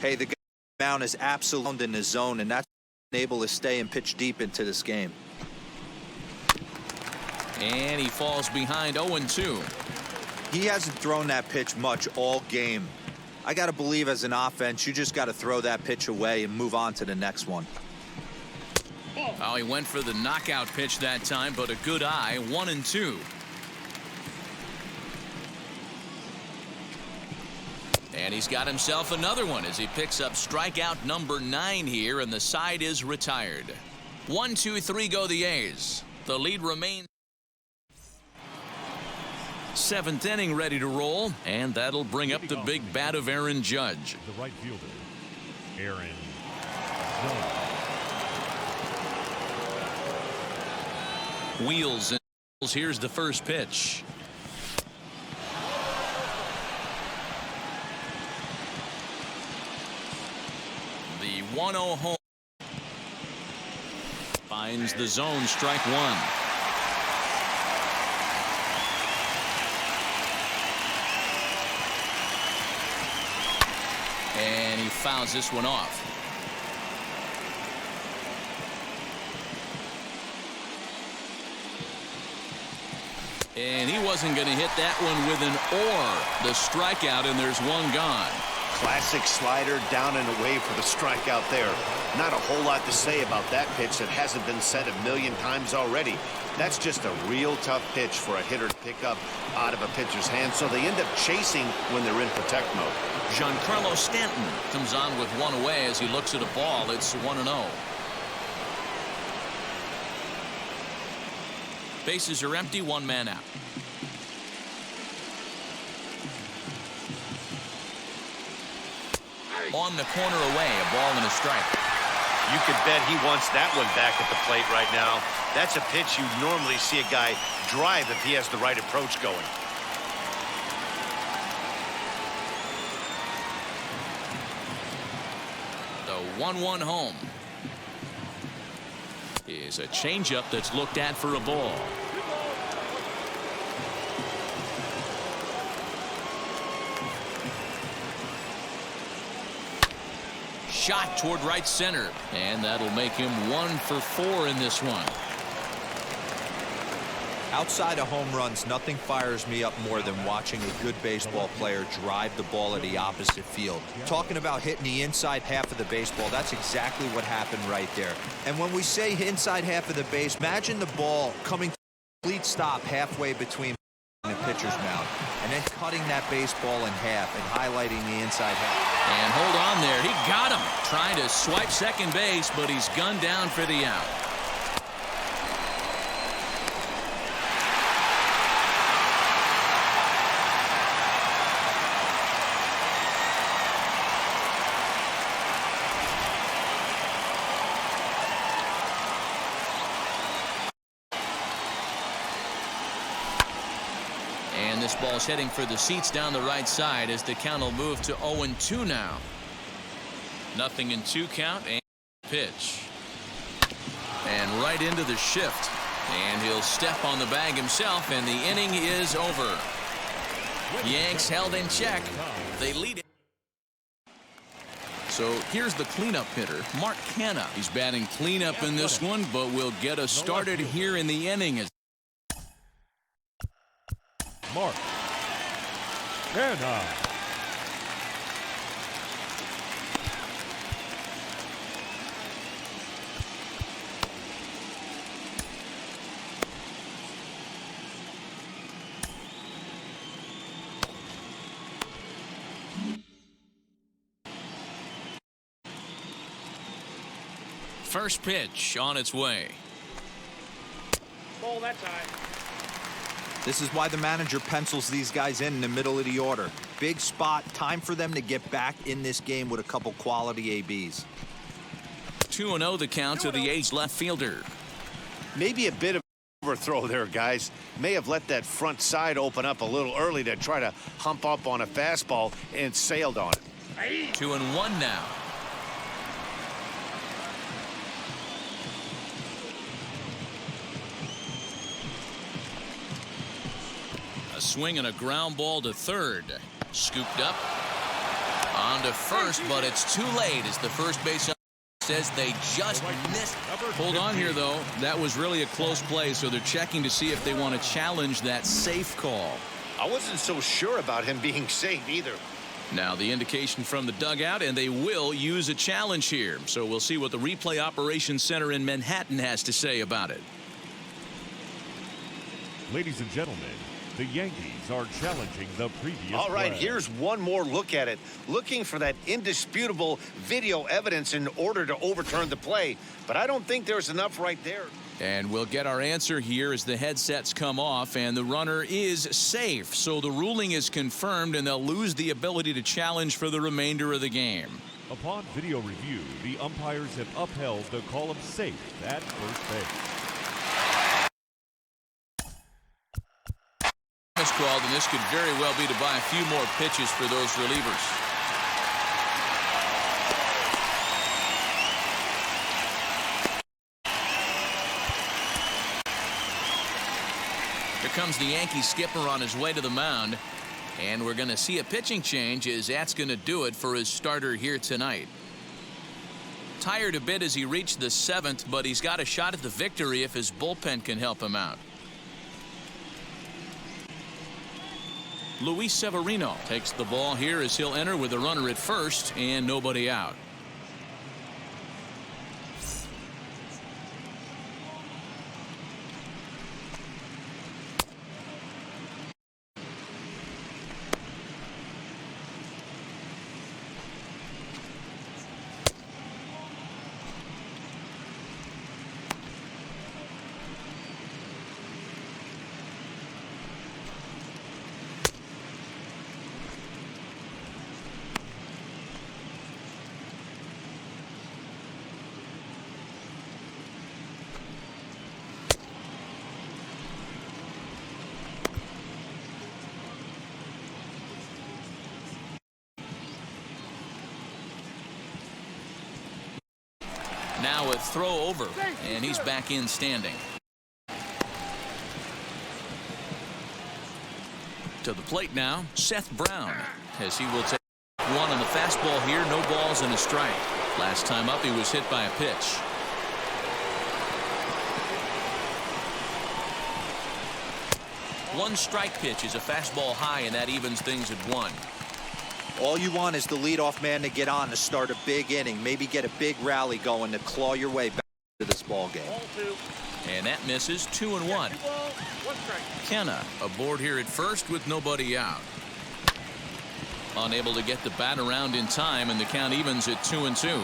Hey, the guy mound is absolutely in his zone, and that's able to stay and pitch deep into this game. And he falls behind 0-2. He hasn't thrown that pitch much all game. I got to believe as an offense, you just got to throw that pitch away and move on to the next one. Oh, he went for the knockout pitch that time, but a good eye. 1-2. And he's got himself another one as he picks up strikeout number 9 here, and the side is retired. 1-2-3 go the A's. The lead remains. 7th inning ready to roll, and that'll bring up the big bat of Aaron Judge. The right fielder, Aaron Judge. Wheels and here's the first pitch. The 1-0 home. Finds the zone, strike 1. And he fouls this one off. And he wasn't going to hit that one with an or. The strikeout, and there's one gone. Classic slider down and away for the strikeout there. Not a whole lot to say about that pitch that hasn't been said a million times already. That's just a real tough pitch for a hitter to pick up out of a pitcher's hand, so they end up chasing when they're in protect mode. Giancarlo Stanton comes on with one away as he looks at a ball. It's 1-0. Bases are empty, one man out. On the corner away, a ball and a strike. You could bet he wants that one back at the plate right now. That's a pitch you normally see a guy drive if he has the right approach going. The 1-1 home is a changeup that's looked at for a ball. Shot toward right center, and that'll make him 1 for 4 in this one. Outside of home runs, nothing fires me up more than watching a good baseball player drive the ball at the opposite field. Talking about hitting the inside half of the baseball, that's exactly what happened right there. And when we say inside half of the base, imagine the ball coming to a complete stop halfway between the pitcher's mound, and then cutting that baseball in half and highlighting the inside half. And hold on there, he got him. Trying to swipe second base, but he's gunned down for the out. And this ball's heading for the seats down the right side as the count will move to 0-2 now. 0-2 count and pitch. And right into the shift. And he'll step on the bag himself, and the inning is over. Yanks held in check. They lead it. So here's the cleanup hitter, Mark Canha. He's batting cleanup in this one, but will get us started here in the inning. Mark Canha. First pitch on its way. Ball that time. This is why the manager pencils these guys in the middle of the order. Big spot, time for them to get back in this game with a couple quality ABs. 2-0 the count to the A's left fielder. Maybe a bit of overthrow there, guys. May have let that front side open up a little early to try to hump up on a fastball and sailed on it. 2-1 now. A swing and a ground ball to third. Scooped up. On around to first, but it's too late as the first base says they just missed. Hold on here, though. That was really a close play, so they're checking to see if they want to challenge that safe call. I wasn't so sure about him being safe either. Now the indication from the dugout, and they will use a challenge here. So we'll see what the replay operations center in Manhattan has to say about it. Ladies and gentlemen, the Yankees are challenging the previous All right, play. here's one more look at it. Looking for that indisputable video evidence in order to overturn the play. But I don't think there's enough right there. And we'll get our answer here as the headsets come off, and the runner is safe. So the ruling is confirmed, and they'll lose the ability to challenge for the remainder of the game. Upon video review, the umpires have upheld the call of safe at first base. Called, and this could very well be to buy a few more pitches for those relievers. Here comes the Yankee skipper on his way to the mound, and we're going to see a pitching change as that's going to do it for his starter here tonight. Tired a bit as he reached the 7th, but he's got a shot at the victory if his bullpen can help him out. Luis Severino takes the ball here as he'll enter with a runner at first and nobody out. Now a throw over, and he's back in standing. To the plate now, Seth Brown, as he will take one on the fastball here. No balls and a strike. Last time up, he was hit by a pitch. One strike pitch is a fastball high, and that evens things at 1. All you want is the leadoff man to get on to start a big inning, maybe get a big rally going to claw your way back to this ball game. And that misses. 2-1. Kenna aboard here at first with nobody out. Unable to get the bat around in time, and the count evens at 2-2.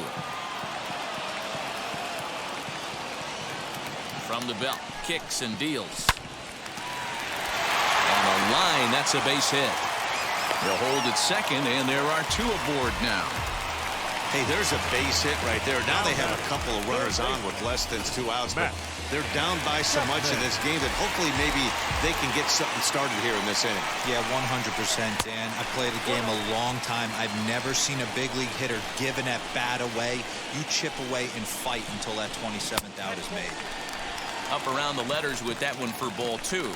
From the belt, kicks and deals. On the line, that's a base hit. They'll hold at second, and there are 2 aboard now. Hey, there's a base hit right there. Now they have a couple of runners on with less than 2 outs, but they're down by so much in this game that hopefully maybe they can get something started here in this inning. Yeah, 100%, Dan. I played a game a long time. I've never seen a big league hitter give an at-bat away. You chip away and fight until that 27th out is made. Up around the letters with that one for ball 2.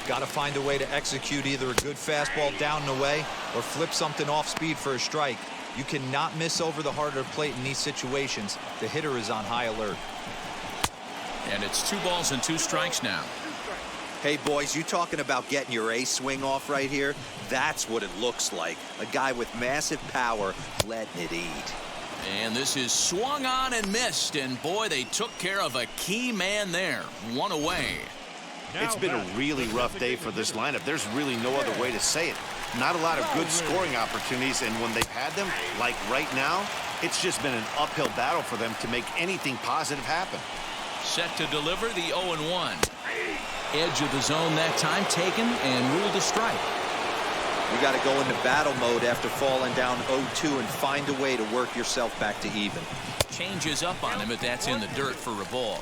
Got to find a way to execute either a good fastball down and away or flip something off speed for a strike. You cannot miss over the heart of the plate in these situations. The hitter is on high alert. And it's 2 balls and 2 strikes now. Hey, boys, you talking about getting your ace swing off right here? That's what it looks like. A guy with massive power letting it eat. And this is swung on and missed. And, boy, they took care of a key man there. 1 away. It's been a really rough day for this lineup. There's really no other way to say it. Not a lot of good scoring opportunities, and when they've had them, like right now, it's just been an uphill battle for them to make anything positive happen. Set to deliver the 0-1. Edge of the zone that time taken and ruled a strike. You got to go into battle mode after falling down 0-2 and find a way to work yourself back to even. Changes up on him, but that's in the dirt for a ball.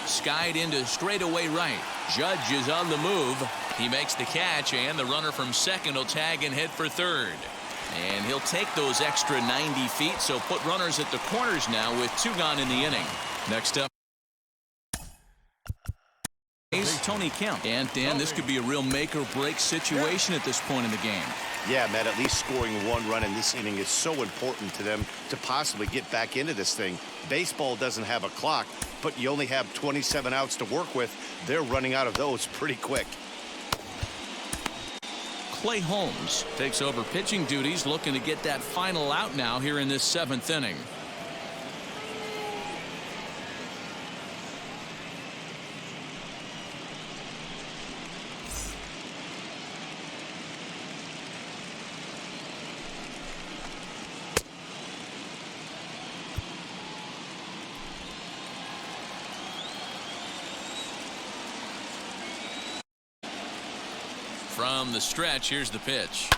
Skied into straightaway right. Judge is on the move. He makes the catch, and the runner from second will tag and head for third. And he'll take those extra 90 feet, so put runners at the corners now with 2 gone in the inning. Next up, Tony Kemp. And, Dan, this could be a real make-or-break situation at this point in the game. Yeah, Matt, at least scoring 1 run in this inning is so important to them to possibly get back into this thing. Baseball doesn't have a clock, but you only have 27 outs to work with. They're running out of those pretty quick. Clay Holmes takes over pitching duties, looking to get that final out now here in this 7th inning. From the stretch, here's the pitch.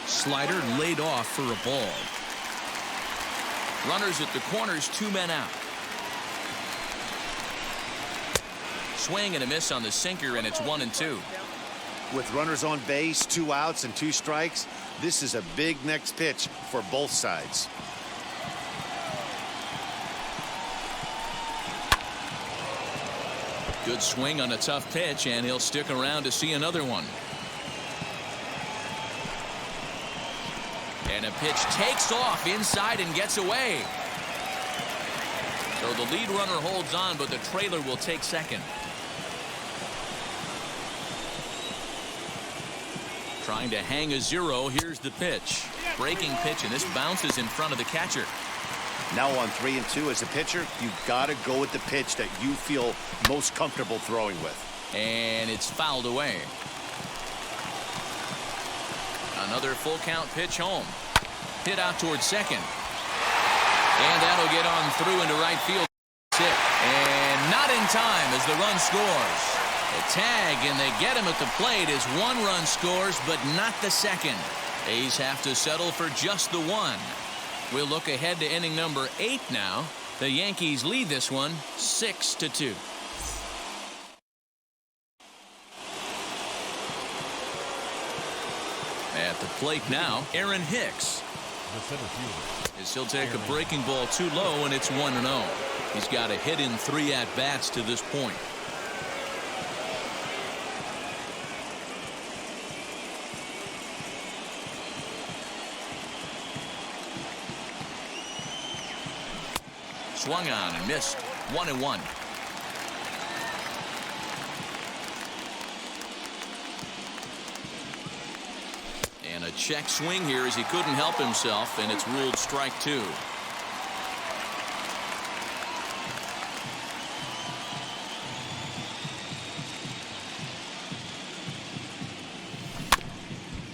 Slider laid off for a ball. Runners at the corners, 2 men out. Swing and a miss on the sinker, and it's 1-2. With runners on base, 2 outs and 2 strikes, this is a big next pitch for both sides. Good swing on a tough pitch, and he'll stick around to see another one. And a pitch takes off inside and gets away. So the lead runner holds on, but the trailer will take second. Trying to hang a 0. Here's the pitch. Breaking pitch, and this bounces in front of the catcher. Now on 3-2 as a pitcher, you've got to go with the pitch that you feel most comfortable throwing with. And it's fouled away. Another full count pitch home. Hit out towards second. And that'll get on through into right field. And not in time as the run scores. A tag, and they get him at the plate as 1 run scores, but not the second. A's have to settle for just the 1. We'll look ahead to inning number 8 now. The Yankees lead this one 6-2. At the plate now, Aaron Hicks. The center fielder. As he'll take a breaking ball too low, and it's 1-0. He's got a hit in 3 at-bats to this point. Swung on and missed. 1-1. And a check swing here as he couldn't help himself, and it's ruled strike 2.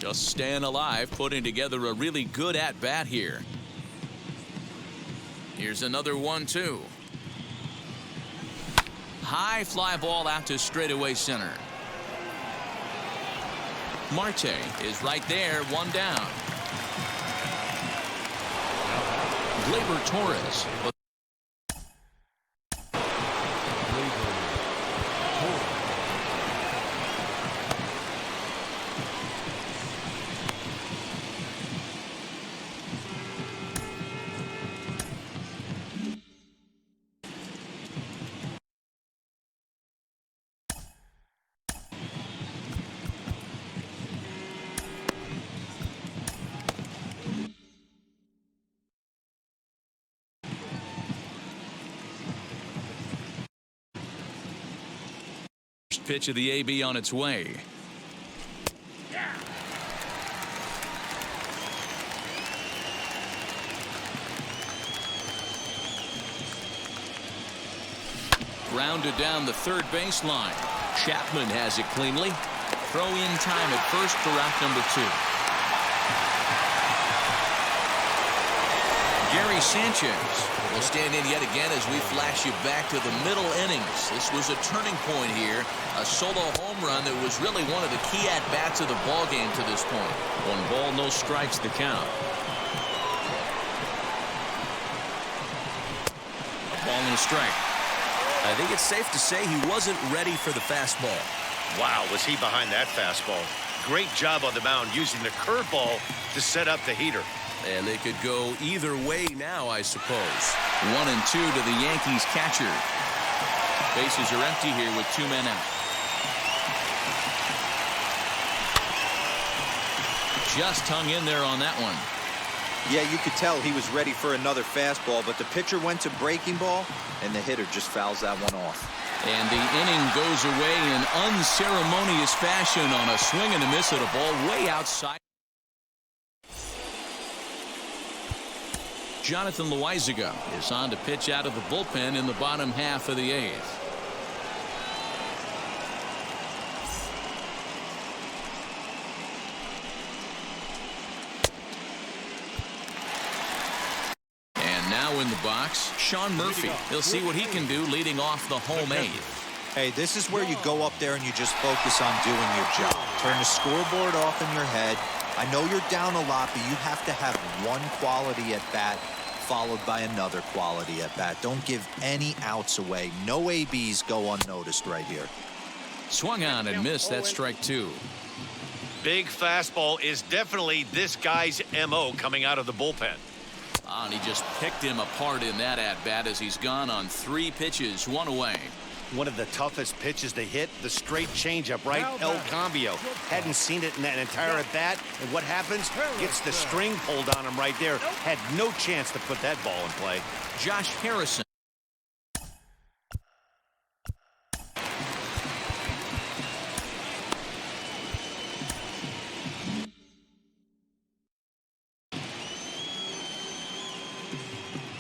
Just staying alive, putting together a really good at-bat here. Here's another 1-2. High fly ball out to straightaway center. Marte is right there, 1 down. Gleyber Torres. Pitch of the AB on its way. Grounded down the third baseline. Chapman has it cleanly. Throw in time at first for out number 2. Gary Sanchez will stand in yet again as we flash you back to the middle innings. This was a turning point here. A solo home run that was really one of the key at-bats of the ball game to this point. 1 ball, no strikes the count. A ball and a strike. I think it's safe to say he wasn't ready for the fastball. Wow, was he behind that fastball. Great job on the mound using the curveball to set up the heater. And they could go either way now, I suppose. 1-2 to the Yankees catcher. Bases are empty here with 2 men out. Just hung in there on that one. Yeah, you could tell he was ready for another fastball, but the pitcher went to breaking ball, and the hitter just fouls that one off. And the inning goes away in unceremonious fashion on a swing and a miss at a ball way outside. Jonathan Loaizaga is on to pitch out of the bullpen in the bottom half of the 8th. In the box, Sean Murphy. He'll see what he can do leading off the home 8th. Hey, this is where you go up there and you just focus on doing your job. Turn the scoreboard off in your head. I know you're down a lot, but you have to have one quality at bat followed by another quality at bat. Don't give any outs away. No ABs go unnoticed right here. Swung on and missed. That's strike 2. Big fastball is definitely this guy's MO coming out of the bullpen. And he just picked him apart in that at-bat as he's gone on 3 pitches, 1 away. One of the toughest pitches to hit, the straight changeup, right? El Cambio. Hadn't seen it in that entire at-bat, and what happens? Gets the string pulled on him right there. Had no chance to put that ball in play. Josh Harrison.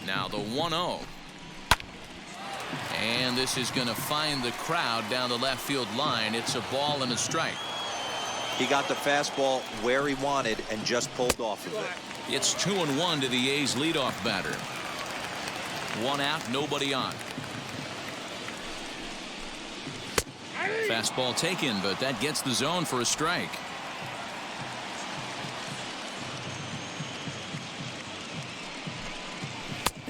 Now the 1-0. And this is going to find the crowd down the left field line. It's a ball and a strike. He got the fastball where he wanted and just pulled off of it. It's 2-1 to the A's leadoff batter. 1 out, nobody on. Fastball taken, but that gets the zone for a strike.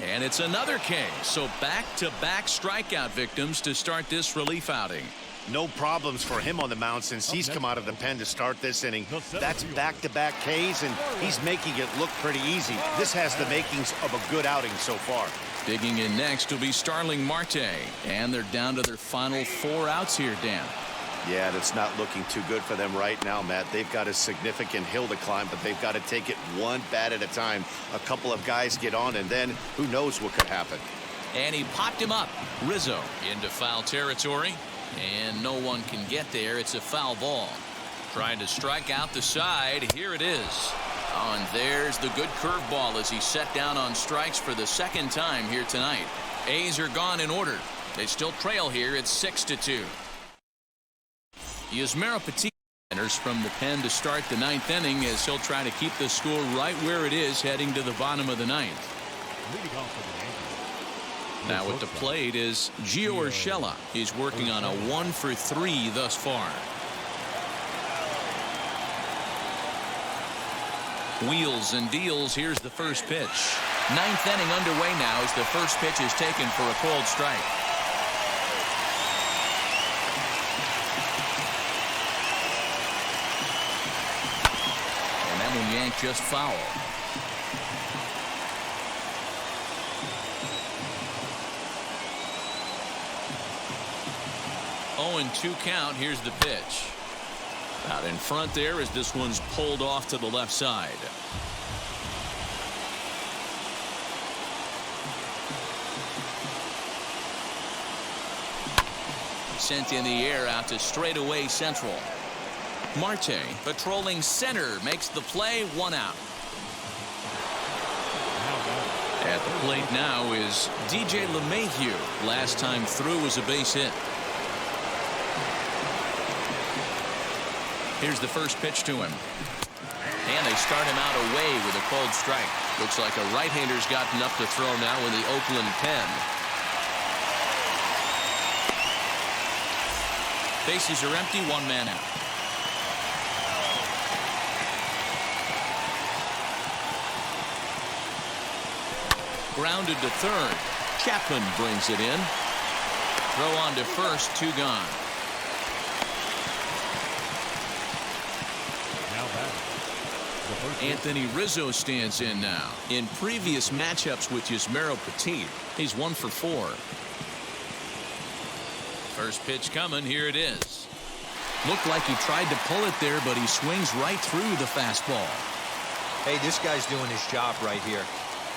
And it's another K. So back-to-back strikeout victims to start this relief outing. No problems for him on the mound since he's come out of the pen to start this inning. That's back-to-back Ks, and he's making it look pretty easy. This has the makings of a good outing so far. Digging in next will be Starling Marte. And they're down to their final 4 outs here, Dan. Yeah, that's not looking too good for them right now, Matt. They've got a significant hill to climb, but they've got to take it one bat at a time. A couple of guys get on, and then who knows what could happen. And he popped him up. Rizzo into foul territory, and no one can get there. It's a foul ball. Trying to strike out the side. Here it is. Oh, and there's the good curveball as he's set down on strikes for the 2nd time here tonight. A's are gone in order. They still trail here. It's 6-2. Yusmeiro Petit enters from the pen to start the 9th inning as he'll try to keep the score right where it is heading to the bottom of the 9th. Now at the plate is Gio Urshela. He's working on a 1-for-3 thus far. Wheels and deals. Here's the first pitch. 9th inning underway now as the first pitch is taken for a called strike. Yank just foul. 0-2 count. Here's the pitch. Out in front there as this one's pulled off to the left side. Sent in the air out to straightaway central. Marte patrolling center makes the play. 1 out. At the plate now is DJ LeMahieu. Last time through was a base hit. Here's the first pitch to him. And they start him out away with a called strike. Looks like a right-hander's got enough to throw now in the Oakland pen. Bases are empty. 1 man out. Grounded to third. Chapman brings it in. Throw on to first. 2 gone. Now back, Anthony Rizzo stands in now. In previous matchups with Yusmeiro Petit, he's 1 for 4. First pitch coming. Here it is. Looked like he tried to pull it there, but he swings right through the fastball. Hey, this guy's doing his job right here.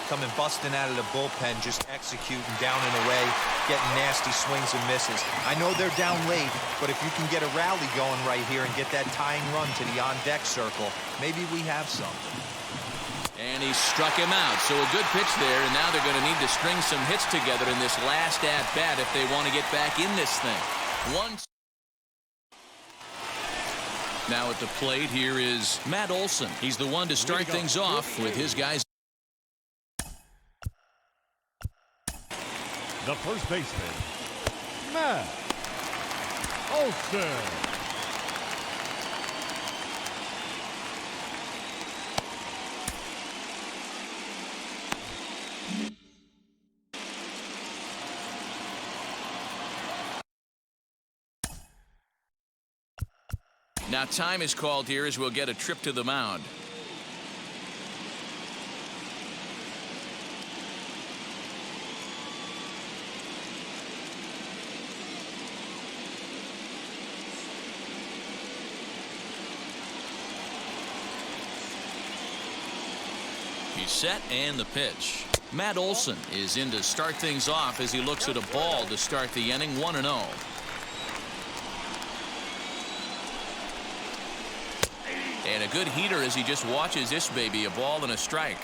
Coming busting out of the bullpen, just executing down and away, getting nasty swings and misses. I know they're down late, but if you can get a rally going right here and get that tying run to the on-deck circle, maybe we have something. And he struck him out. So a good pitch there, and now they're going to need to string some hits together in this last at-bat if they want to get back in this thing. Now at the plate, here is Matt Olson. He's the one to start things off with his guys. The first baseman, Matt Olson. Now time is called here as we'll get a trip to the mound. He's set and the pitch. Matt Olson is in to start things off as he looks at a ball to start the inning. 1-0. And a good heater as he just watches this baby, a ball and a strike.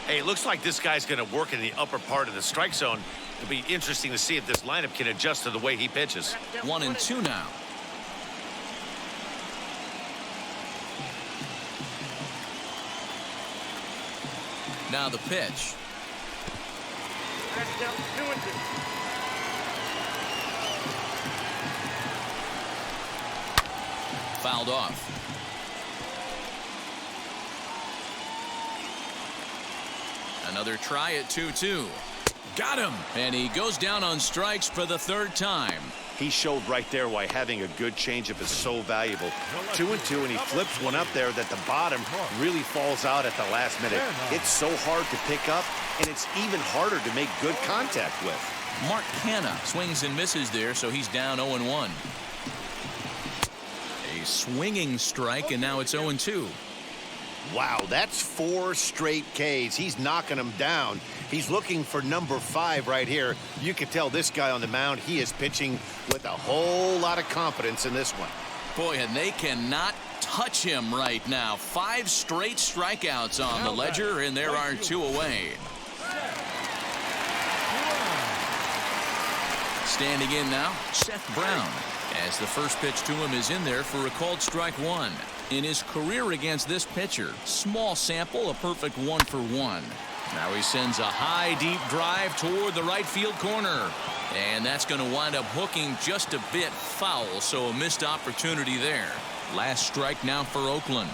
Hey, it looks like this guy's going to work in the upper part of the strike zone. It'll be interesting to see if this lineup can adjust to the way he pitches. 1-2 now. Now the pitch. Fouled off. Another try at 2-2. Got him. And he goes down on strikes for the third time. He showed right there why having a good changeup is so valuable. 2-2, and he flips one up there that the bottom really falls out at the last minute. It's so hard to pick up, and it's even harder to make good contact with. Mark Canha swings and misses there, so he's down 0-1. A swinging strike, and now it's 0-2. Wow, that's 4 straight Ks. He's knocking them down. He's looking for number 5 right here. You can tell this guy on the mound, he is pitching with a whole lot of confidence in this one. Boy, and they cannot touch him right now. 5 straight strikeouts on the ledger, and there are 2 away. Standing in now, Seth Brown, as the first pitch to him is in there for a called strike 1. In his career against this pitcher, small sample, a perfect 1 for 1. Now he sends a high, deep drive toward the right field corner. And that's going to wind up hooking just a bit foul, so a missed opportunity there. Last strike now for Oakland.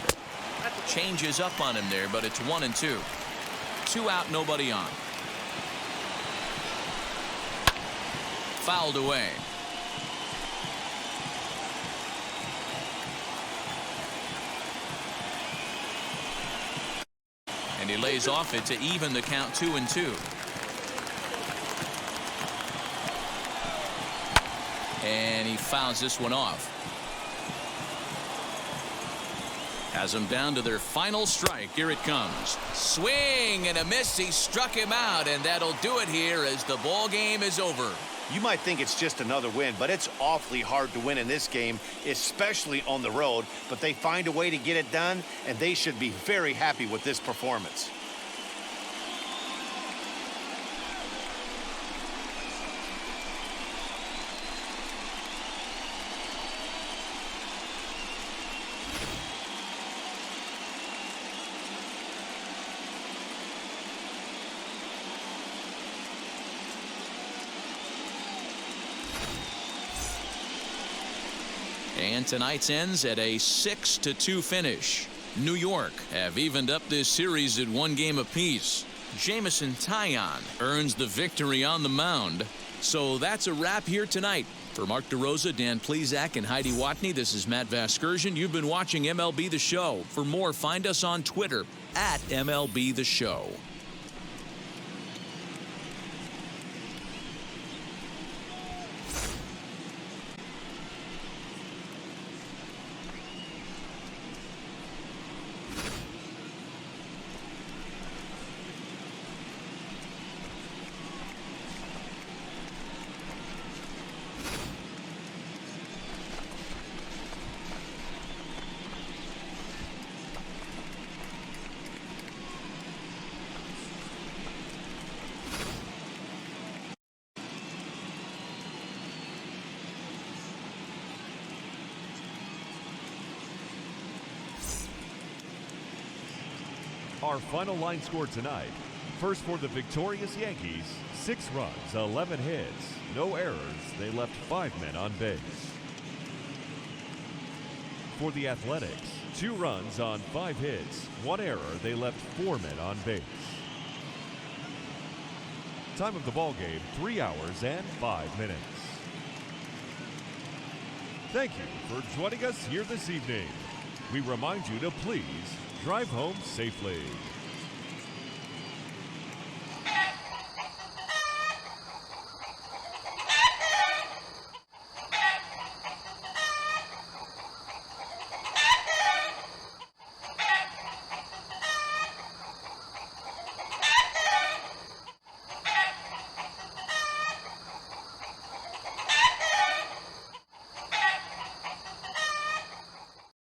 Changes up on him there, but it's 1-2. 2 out, nobody on. Fouled away. And he lays off it to even the count 2-2. And he fouls this one off. Has them down to their final strike. Here it comes. Swing and a miss. He struck him out, and that'll do it here as the ball game is over. You might think it's just another win, but it's awfully hard to win in this game, especially on the road. But they find a way to get it done, and they should be very happy with this performance. And tonight's ends at a 6-2 finish. New York have evened up this series at 1 game apiece. Jameson Taillon earns the victory on the mound. So that's a wrap here tonight. For Mark DeRosa, Dan Plesac, and Heidi Watney, this is Matt Vasgersian. You've been watching MLB The Show. For more, find us on Twitter at MLB The Show. Our final line score tonight. First for the victorious Yankees, 6 runs, 11 hits, no errors. They left 5 men on base. For the Athletics, 2 runs on 5 hits, 1 error. They left 4 men on base. Time of the ball game, 3 hours and 5 minutes. Thank you for joining us here this evening. We remind you to please drive home safely.